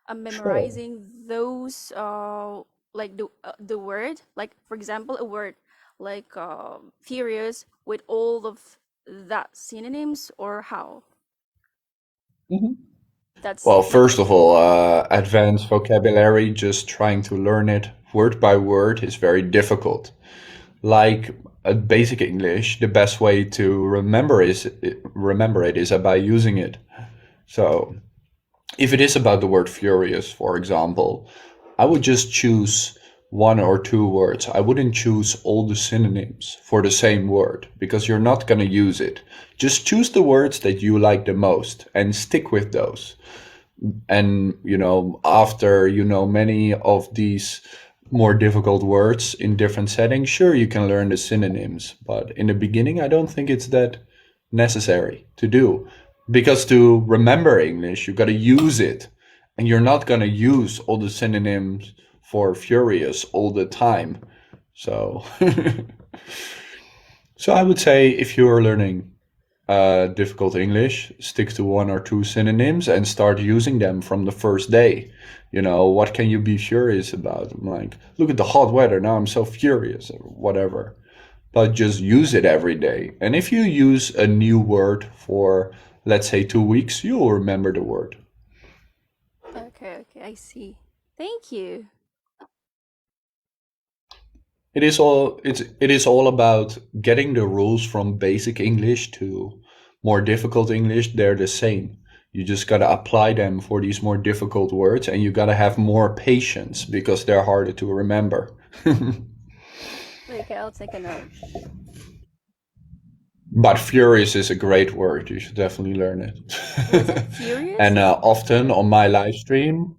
Sure. memorizing those like the word, like for example a word like furious with all of that synonyms, or how? Mhm. That's Well, my first of question. all, advanced vocabulary, just trying to learn it word by word is very difficult. Like basic English, the best way to remember it is by using it. So, if it is about the word furious, for example, I would just choose one or two words. I wouldn't choose all the synonyms for the same word because you're not going to use it. Just choose the words that you like the most and stick with those. And, after many of these more difficult words in different settings, sure, you can learn the synonyms. But in the beginning, I don't think it's that necessary to do. Because to remember English, you got to use it. And you're not going to use all the synonyms for furious all the time. So, so I would say if you're learning difficult English, stick to one or two synonyms and start using them from the first day. What can you be furious about? I'm like, look at the hot weather. Now I'm so furious, or whatever. But just use it every day. And if you use a new word for, let's say, 2 weeks, you'll remember the word. Okay, I see. Thank you. It is all about getting the rules from basic English to more difficult English. They're the same. You just gotta apply them for these more difficult words, and you gotta have more patience because they're harder to remember. Okay, I'll take a note. But furious is a great word. You should definitely learn it. Was it furious? And often on my live stream,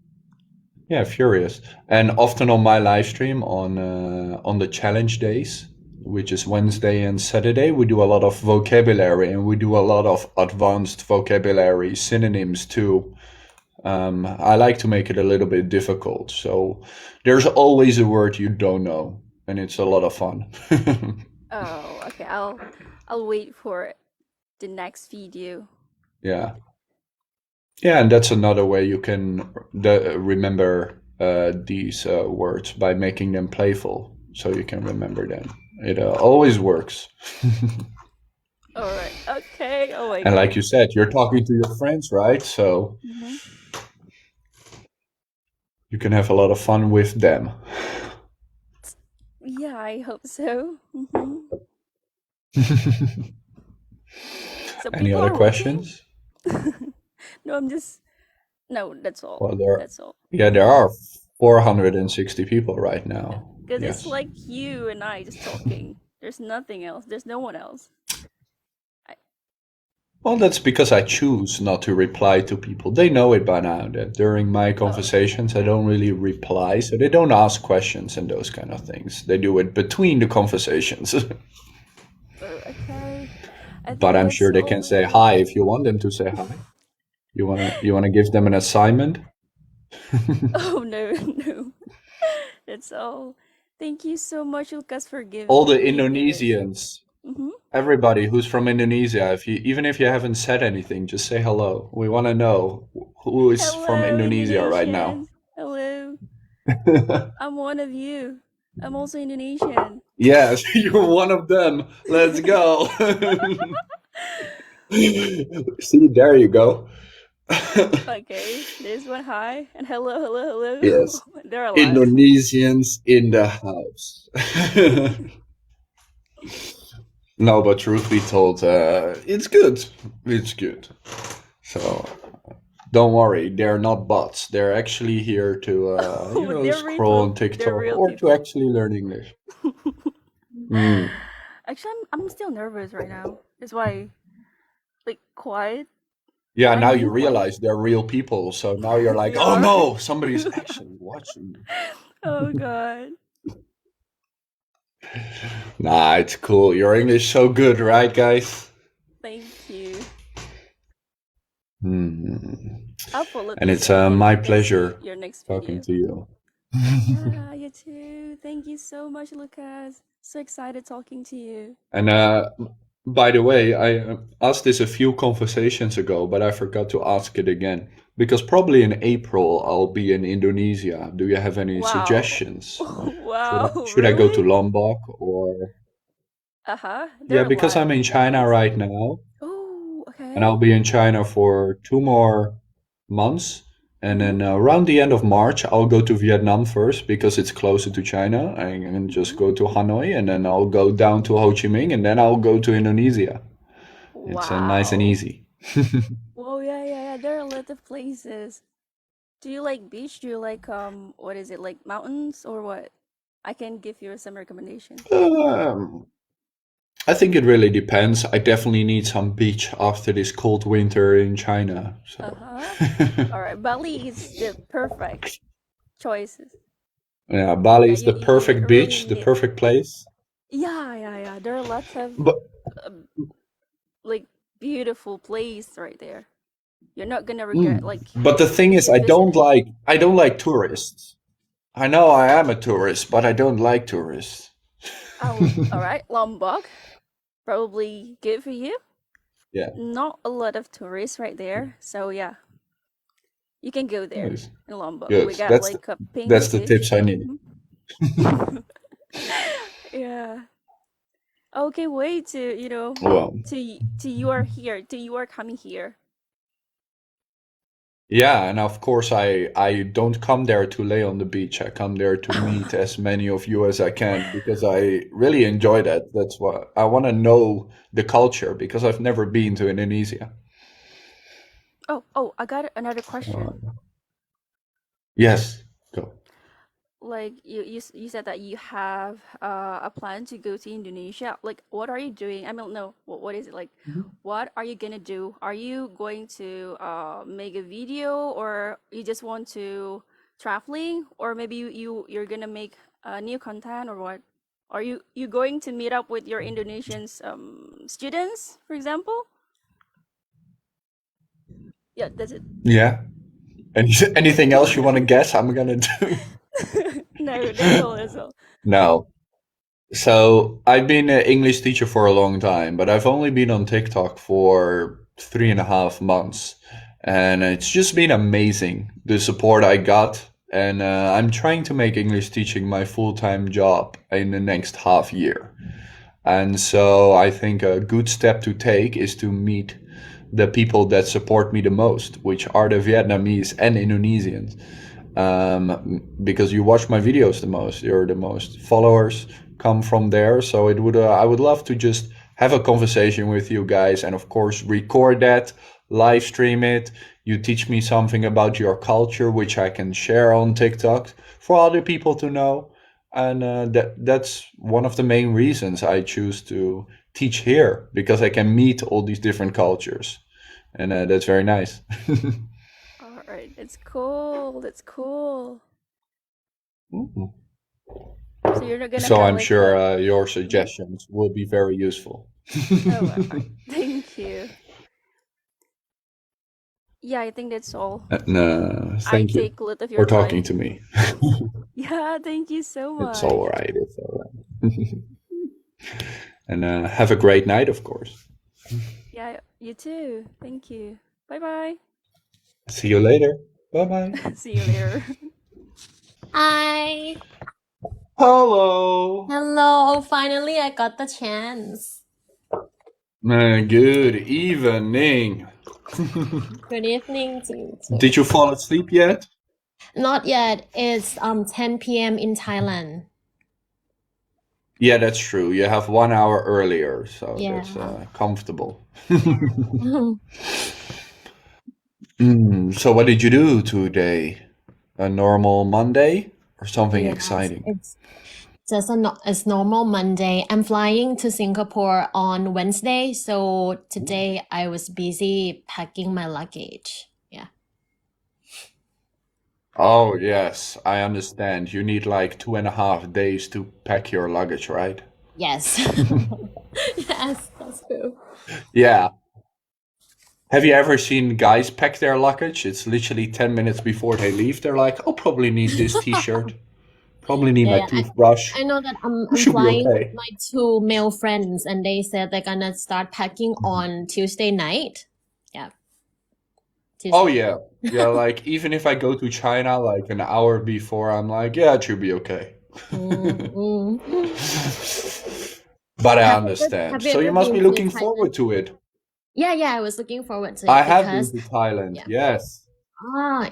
yeah, furious. And often on my live stream on the challenge days, which is Wednesday and Saturday, we do a lot of vocabulary and we do a lot of advanced vocabulary synonyms too. I like to make it a little bit difficult. So there's always a word you don't know, and it's a lot of fun. Oh, okay. I'll wait for the next video. Yeah. Yeah, and that's another way you can remember these words by making them playful, so you can remember them. It always works. All right. Okay. Oh my And God. like you said, you're talking to your friends, right? So Mhm. you can have a lot of fun with them. Yeah, I hope so. Mhm. So Any people other are watching? questions? No, no, that's all. Well, That's all. there are 460 people right now. Because it's Yes. like you and I just talking. There's nothing else. There's no one else. Well, that's because I choose not to reply to people. They know it by now that during my conversations, I don't really reply. So they don't ask questions and those kind of things. They do it between the conversations. Okay. I But think I'm that's sure they can all say we hi if you want them to say hi. You wanna give them an assignment? Oh no, no. That's all. Thank you so much, Lucas, for giving All the me this. Indonesians, Mhm. everybody who's from Indonesia, even if you haven't said anything, just say hello. We want to know who is from Hello, Indonesia right now. Indonesians. Hello. I'm one of you. I'm also Indonesian. Yes, you're one of them. Let's go. See, there you go. Okay, there's one hi and hello, hello. Yes, They're alive. Indonesians in the house. No, but truth be told, it's good. It's good. So don't worry, they're not bots. They're actually here to They're scroll on real. They're TikTok real or to people. actually learn English. Mm. Actually, I'm still nervous right now. That's why, like, quiet. Yeah, I'm now you being quiet. realize they're real people. So now you're like, They oh are. no, somebody's actually watching me. Oh God. Nah, it's cool. Your English so good, right, guys? Thank you. Hmm. I'll follow And this it's again my and see pleasure your next talking video. to you. Yeah, you too. Thank you so much, Lucas. So excited talking to you. And by the way, I asked this a few conversations ago, but I forgot to ask it again. Because probably in April I'll be in Indonesia. Do you have any Wow. suggestions? Wow, Should I go to really? Lombok or... Uh-huh. Yeah, There are a because lot I'm in of China places. right now, Oh, and I'll okay. be in China for 2 more months. And then Mm-hmm. around the end of March, I'll go to Vietnam first because it's closer to China. I can just go to Hanoi, and then I'll go down to Ho Chi Minh, and then I'll go to Indonesia. It's nice and Wow. easy. Whoa, yeah. There are a lot of places. Do you like beach? Do you like what is it, like mountains or what? I can give you some recommendations. I think it really depends. I definitely need some beach after this cold winter in China. So, Uh-huh. All right, Bali is the perfect choices. yeah, Bali Yeah, is the you perfect really beach, the need. perfect place. Yeah. There are lots of But like beautiful place right there. You're not gonna regret like but the thing is, you visited. I don't like tourists. I know I am a tourist, but I don't like tourists. Oh, all right, Lombok, probably good for you. Yeah, Not a lot of tourists right there, so yeah, you can go there nice. in Lombok. Good. We got like a pink That's the fish. tips I need. Yeah. Okay, wait to Well, to you are here, to you are coming here. yeah, and of course I don't come there to lay on the beach. I come there to meet as many of you as I can because I really enjoy that. That's why I want to know the culture because I've never been to Indonesia. Oh, I got another question. Yes, go. Like you said that you have a plan to go to Indonesia. Like, what are you doing? I mean, no, what is it like? What are you gonna do? Are you going to make a video, or you just want to traveling, or maybe you're gonna make new content, or what? Are you going to meet up with your Indonesian students, for example? Yeah, that's it. Yeah. Anything else you want to guess I'm gonna do? No, that's all. No. So I've been an English teacher for a long time, but I've only been on TikTok for 3.5 months. And it's just been amazing, the support I got. And I'm trying to make English teaching my full-time job in the next half year. And so I think a good step to take is to meet the people that support me the most, which are the Vietnamese and Indonesians. Because you watch my videos the most, you're the most followers come from there. So it would I would love to just have a conversation with you guys, and of course record that, live stream it. You teach me something about your culture, which I can share on TikTok for other people to know. And that's one of the main reasons I choose to teach here, because I can meet all these different cultures, and that's very nice. All right, it's cool. That's cool. Mhm. So you're not gonna So have I'm like sure your suggestions will be very useful. Oh, all right. Thank you. Yeah, I think that's all. No, I thank you take a lot of for your talking time. to me. Yeah, thank you so It's much. all right. It's all right. And have a great night, of course. Yeah, you too. Thank you. Bye bye. See you later. Bye bye. See you later. Hi. Hello. Hello. Finally, I got the chance. Good evening. Good evening to you too. Did you fall asleep yet? Not yet. It's 10 p.m. in Thailand. Yeah, that's true. You have 1 hour earlier, so Yeah. that's comfortable. Mhm. So what did you do today? A normal Monday or something Yes, exciting? it's just it's normal Monday. I'm flying to Singapore on Wednesday, so today I was busy packing my luggage. Yeah. Oh, yes, I understand. You need like 2.5 days to pack your luggage, right? Yes. Yes, that's true. Yeah. Have you ever seen guys pack their luggage? It's literally 10 minutes before they leave. They're like, I'll probably need this t-shirt, probably need my Yeah, toothbrush. I know that We I'm should be flying with okay. my two male friends, and they said they're gonna start packing on Tuesday night. Yeah, Oh, Tuesday. yeah. Yeah, like even if I go to China like an hour before, I'm like, yeah, it should be okay. Mm. But I Have understand. you So you ever must been be to looking Thailand? forward to it. Yeah, I was looking forward to I it have been because to Thailand, yeah. yes.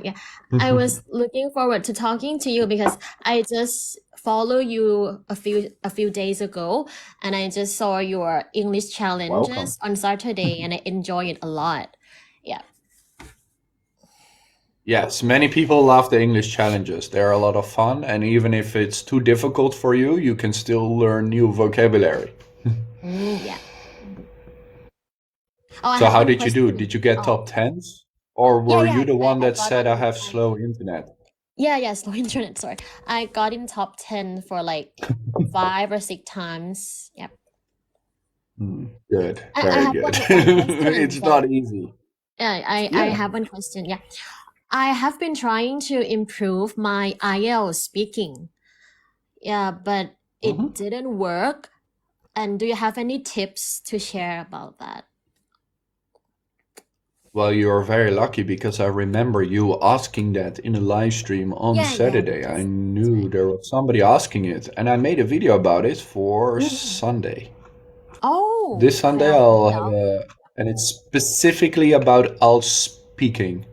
Yeah. I was looking forward to talking to you because I just follow you a few days ago, and I just saw your English Welcome. challenges on Saturday, and I enjoy it a lot. Yeah. Yes, many people love the English challenges. They're a lot of fun, and even if it's too difficult for you, you can still learn new vocabulary. Yeah. Oh, I So have how one did you do? question. Did you get Oh, top 10s? Or were you the one I that got said I on have 10. slow internet? Yeah, slow internet, sorry. I got in top 10 for like 5 or 6 times. Yep. Good, I very have good. one question It's that not easy. I Yeah. have one question. Yeah. I have been trying to improve my IELTS speaking. Yeah, but it didn't work. And do you have any tips to share about that? Well, you're very lucky because I remember you asking that in a live stream on Yeah, Saturday. I knew there was somebody asking it, and I made a video about it for Sunday. Oh, This Sunday okay, I'll have and it's specifically about alt speaking.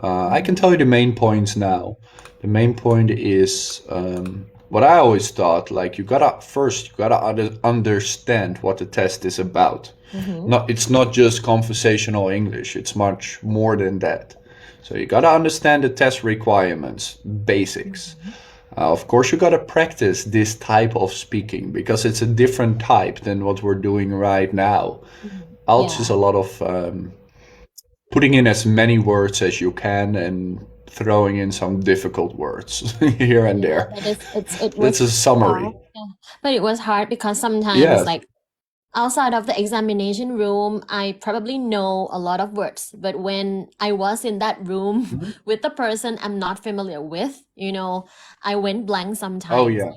I can tell you the main points now. The main point is what I always thought, like you gotta understand what the test is about. It's not just conversational English, it's much more than that. So you gotta understand the test requirements, basics. Of course, you gotta practice this type of speaking because it's a different type than what we're doing right now. ALTS is a lot of putting in as many words as you can and throwing in some difficult words here and there. It's a summary. hard. Yeah. But it was hard because sometimes, Yes. like outside of the examination room, I probably know a lot of words. But when I was in that room with the person I'm not familiar with, I went blank sometimes. Oh, yeah.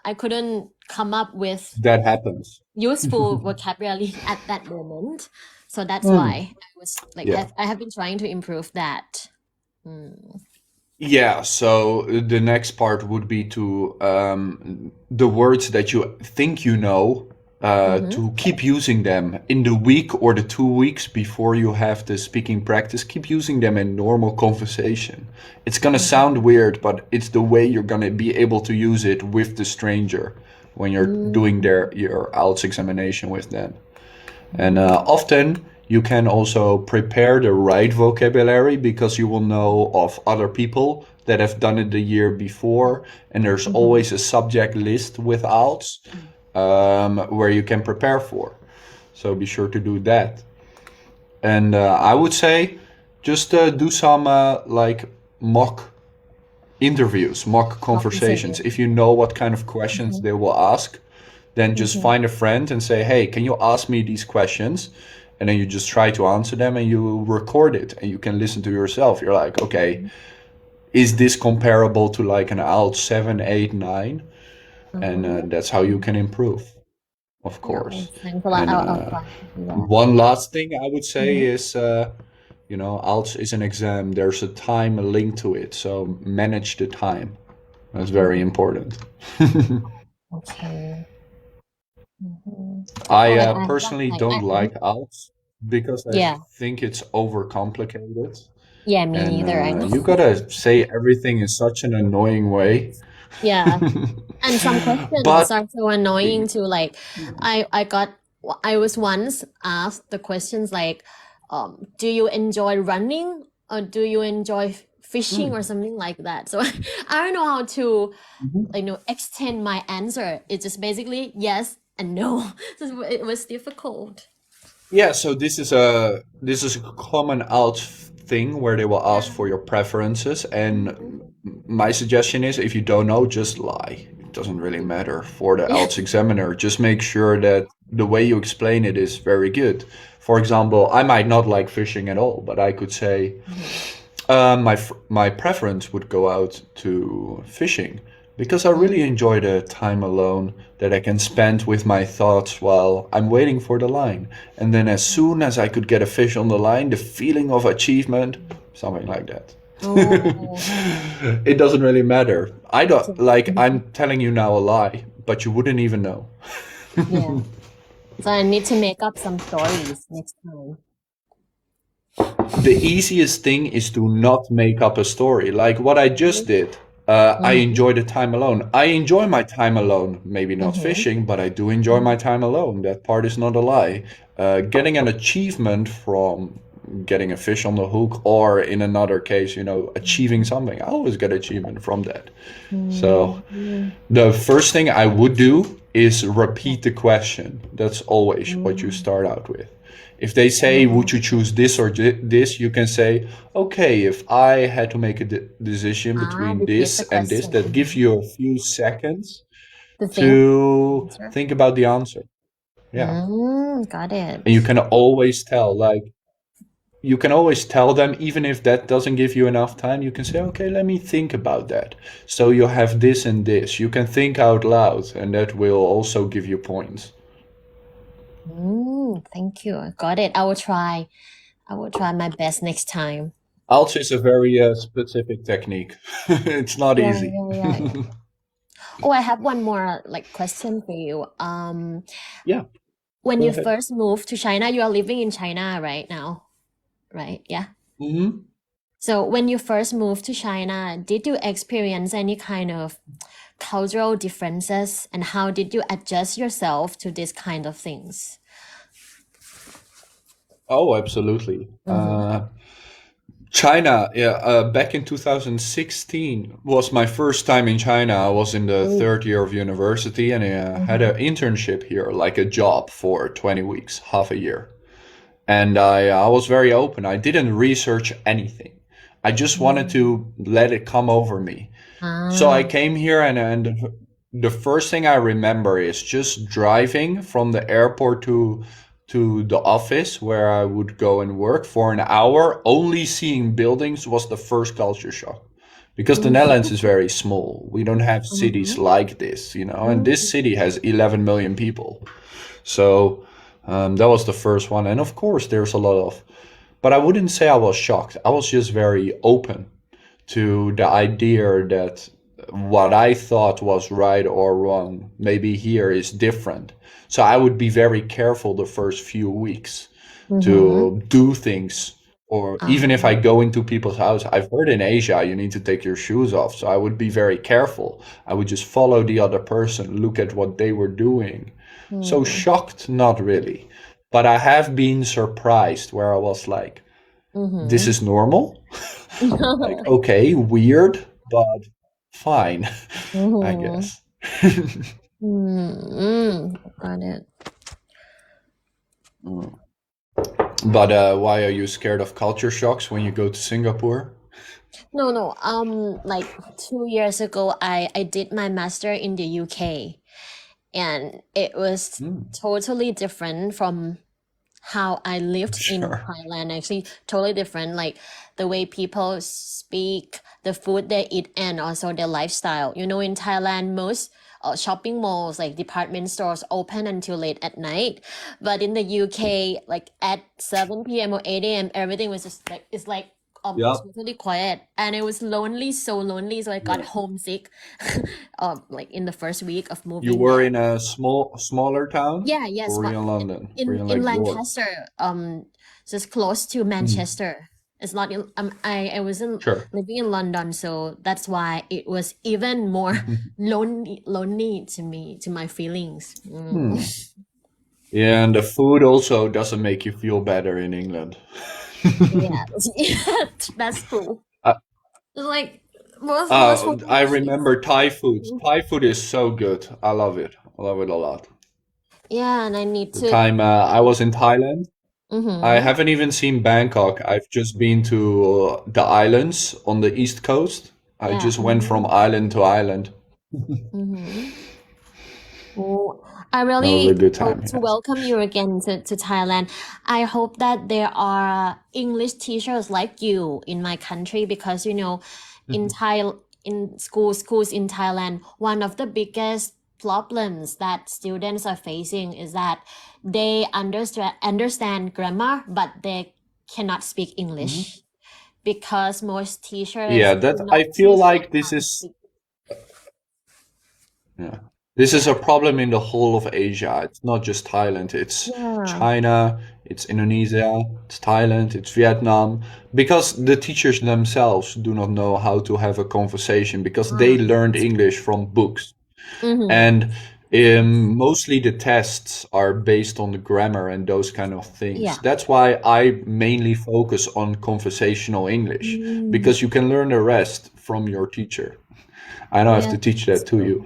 I couldn't come up with That happens. useful vocabulary at that moment. So that's why I was like, Yeah. I have been trying to improve that. Yeah, so the next part would be to the words that you think you know, to keep using them in the week or the 2 weeks before you have the speaking practice. Keep using them in normal conversation. It's gonna sound weird, but it's the way you're gonna be able to use it with the stranger when you're doing your ALTS examination with them. And often you can also prepare the right vocabulary because you will know of other people that have done it the year before. And there's always a subject list with ALTS where you can prepare for. So be sure to do that. And I would say just do some like mock interviews, mock conversations. If you know what kind of questions they will ask, then just find a friend and say, hey, can you ask me these questions? And then you just try to answer them and you record it and you can listen to yourself. You're like, okay, is this comparable to like an ALT 7, 8, 9? And that's how you can improve, of course. Thanks a lot. And one last thing I would say is, ALTS is an exam. There's a time linked to it. So manage the time. That's very important. Okay. I personally don't like ALTS because I Yeah. think it's overcomplicated. Yeah, me And neither. I know. you gotta say everything in such an annoying way. Yeah. And some questions But are so annoying too. Like, I was once asked the questions like, do you enjoy running or do you enjoy fishing or something like that? So I don't know how to, extend my answer. It's just basically yes and no. So it was difficult. yeah, so this is a common out thing where they will ask for your preferences, and my suggestion is if you don't know, just lie. It doesn't really matter for the ALTS examiner. Just make sure that the way you explain it is very good. For example, I might not like fishing at all, but I could say my preference would go out to fishing because I really enjoy the time alone that I can spend with my thoughts while I'm waiting for the line. And then as soon as I could get a fish on the line, the feeling of achievement, something like that. Oh, It doesn't really matter. I don't like I'm telling you now a lie, but you wouldn't even know. yeah. So I need to make up some stories next time. The easiest thing is to not make up a story. Like what I just did. I enjoy the time alone. I enjoy my time alone. Maybe not fishing, but I do enjoy my time alone. That part is not a lie. Getting an achievement from getting a fish on the hook, or in another case, achieving something. I always get achievement from that. So the first thing I would do is repeat the question. That's always what you start out with. If they say, would you choose this or this, you can say, okay, if I had to make a decision between Repeat this the and this, that question. gives you a few seconds To think. to Answer. think about the answer. Yeah. Got it. And you can always tell, them, even if that doesn't give you enough time, you can say, okay, let me think about that. So you have this and this. You can think out loud, and that will also give you points. Thank you. Got it. I will try my best next time. ALTS is a very specific technique. It's not Yeah, easy. yeah. Oh, I have one more question for you. Yeah, When go you ahead. first moved to China, you are living in China right now, right? Yeah. Mm-hmm. So when you first moved to China, did you experience any kind of cultural differences, and how did you adjust yourself to this kind of things? Oh, absolutely. China, back in 2016 was my first time in China. I was in the third year of university, and I had an internship here, like a job for 20 weeks, half a year. And I was very open. I didn't research anything. I just wanted to let it come over me. So I came here, and the first thing I remember is just driving from the airport to the office where I would go and work for an hour. Only seeing buildings was the first culture shock, because the Netherlands is very small. We don't have cities like this, and this city has 11 million people. So that was the first one. And of course, there's a lot of, but I wouldn't say I was shocked. I was just very open to the idea that what I thought was right or wrong, maybe here is different. So I would be very careful the first few weeks to do things, or even if I go into people's house. I've heard in Asia you need to take your shoes off. So I would be very careful. I would just follow the other person, look at what they were doing. So shocked, not really. But I have been surprised where I was like, this is normal. Like, okay, weird, but fine, I guess. Got it. But why are you scared of culture shocks when you go to Singapore? No. Like 2 years ago, I did my master in the UK, and it was totally different from how I lived in Sure. Thailand. Actually, totally different. Like the way people speak, the food they eat, and also their lifestyle. In Thailand, most shopping malls, like department stores, open until late at night. But in the UK, like at 7 p.m. or 8 a.m., everything was just like, it's like Yeah. totally quiet, and it was lonely, so lonely. So I got homesick, like in the first week of You moving were there. in a smaller town, Yeah, yes, or were you in London? Were you in like York? Lancaster, just close to Manchester, It's not in, I wasn't Sure. living in London, so that's why it was even more lonely to me, to my feelings. Hmm. Yeah, and the food also doesn't make you feel better in England. Yeah, that's true. Uh, It's like most food I is remember Thai food. Thai food is so good. I love it. I love it a lot. yeah, and I need The to. time I was in Thailand, I Mm-hmm. haven't even seen Bangkok. I've just been to the islands on the East Coast. I Yeah. just went from island to island. Mm-hmm. Well, I That was a really good hope time, to yes. welcome you again to Thailand. I hope that there are English teachers like you in my country because in schools in Thailand, one of the biggest problems that students are facing is that they understand grammar, but they cannot speak Mhm. English because most teachers Yeah, do that not I feel teach them like this how to is speak. yeah. This is Yeah. a problem in the whole of Asia. It's not just Thailand. It's Yeah. China, it's Indonesia, it's Thailand, it's Vietnam. Because the teachers themselves do not know how to have a conversation because they learned English from books. Mm-hmm. And mostly the tests are based on the grammar and those kind of things. Yeah. That's why I mainly focus on conversational English because you can learn the rest from your teacher. I don't have Yeah, to teach that's that to true. you.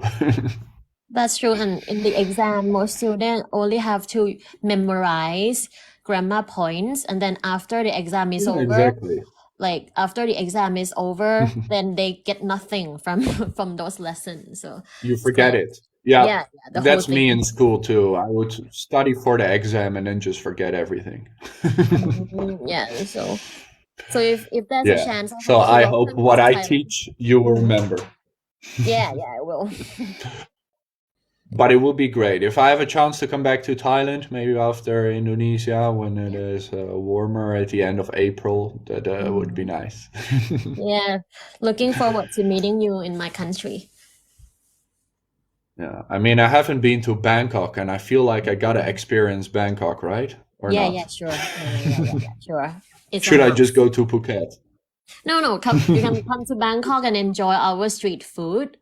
That's true. And in the exam, most students only have to memorize grammar points. And then after the exam is Yeah, over, exactly. like after the exam is over, then they get nothing from from those lessons. So You forget so it. Yeah, yeah, the whole that's me in thing. school too. I would study for the exam and then just forget everything. Yeah. So if there's a Yeah. chance, I So hope to I hope welcome you what to I Thailand. teach you will remember. Yeah, I will. But it would be great if I have a chance to come back to Thailand, maybe after Indonesia when it is warmer at the end of April. That would be nice. Yeah, looking forward to meeting you in my country. Yeah, I mean, I haven't been to Bangkok, and I feel like I gotta experience Bangkok, right? Or Yeah, not? sure. Yeah, sure. It's a Should I just must. go to Phuket? No, you can come to Bangkok and enjoy our street food.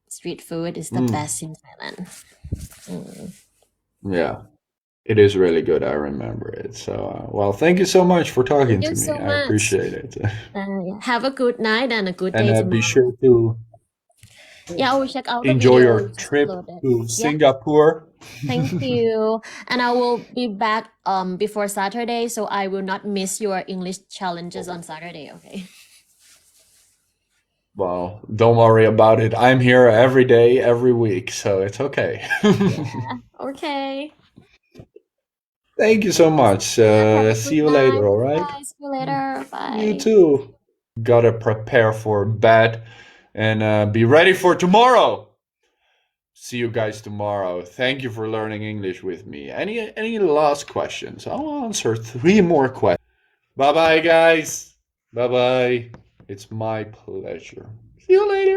Street food is the best in Thailand. Yeah, it is really good. I remember it. So, well, thank you so much for talking Thank to you me. so I much. appreciate it. Have a good night and a good day And tomorrow. be sure to Yeah, I will check out the enjoy video your you just trip uploaded. to Yeah, Singapore. thank you. And I will be back before Saturday, so I will not miss your English challenges on Saturday, okay? Well, don't worry about it. I'm here every day, every week, so it's okay. Yeah, okay. Thank you so much. Have a See good you night. later, all right? Bye. See you later. You Bye. too. Gotta prepare for bed and be ready for tomorrow. See you guys tomorrow. Thank you for learning English with me. Any last questions? I'll answer 3 more questions. Bye bye, guys. Bye bye. It's my pleasure. See you later.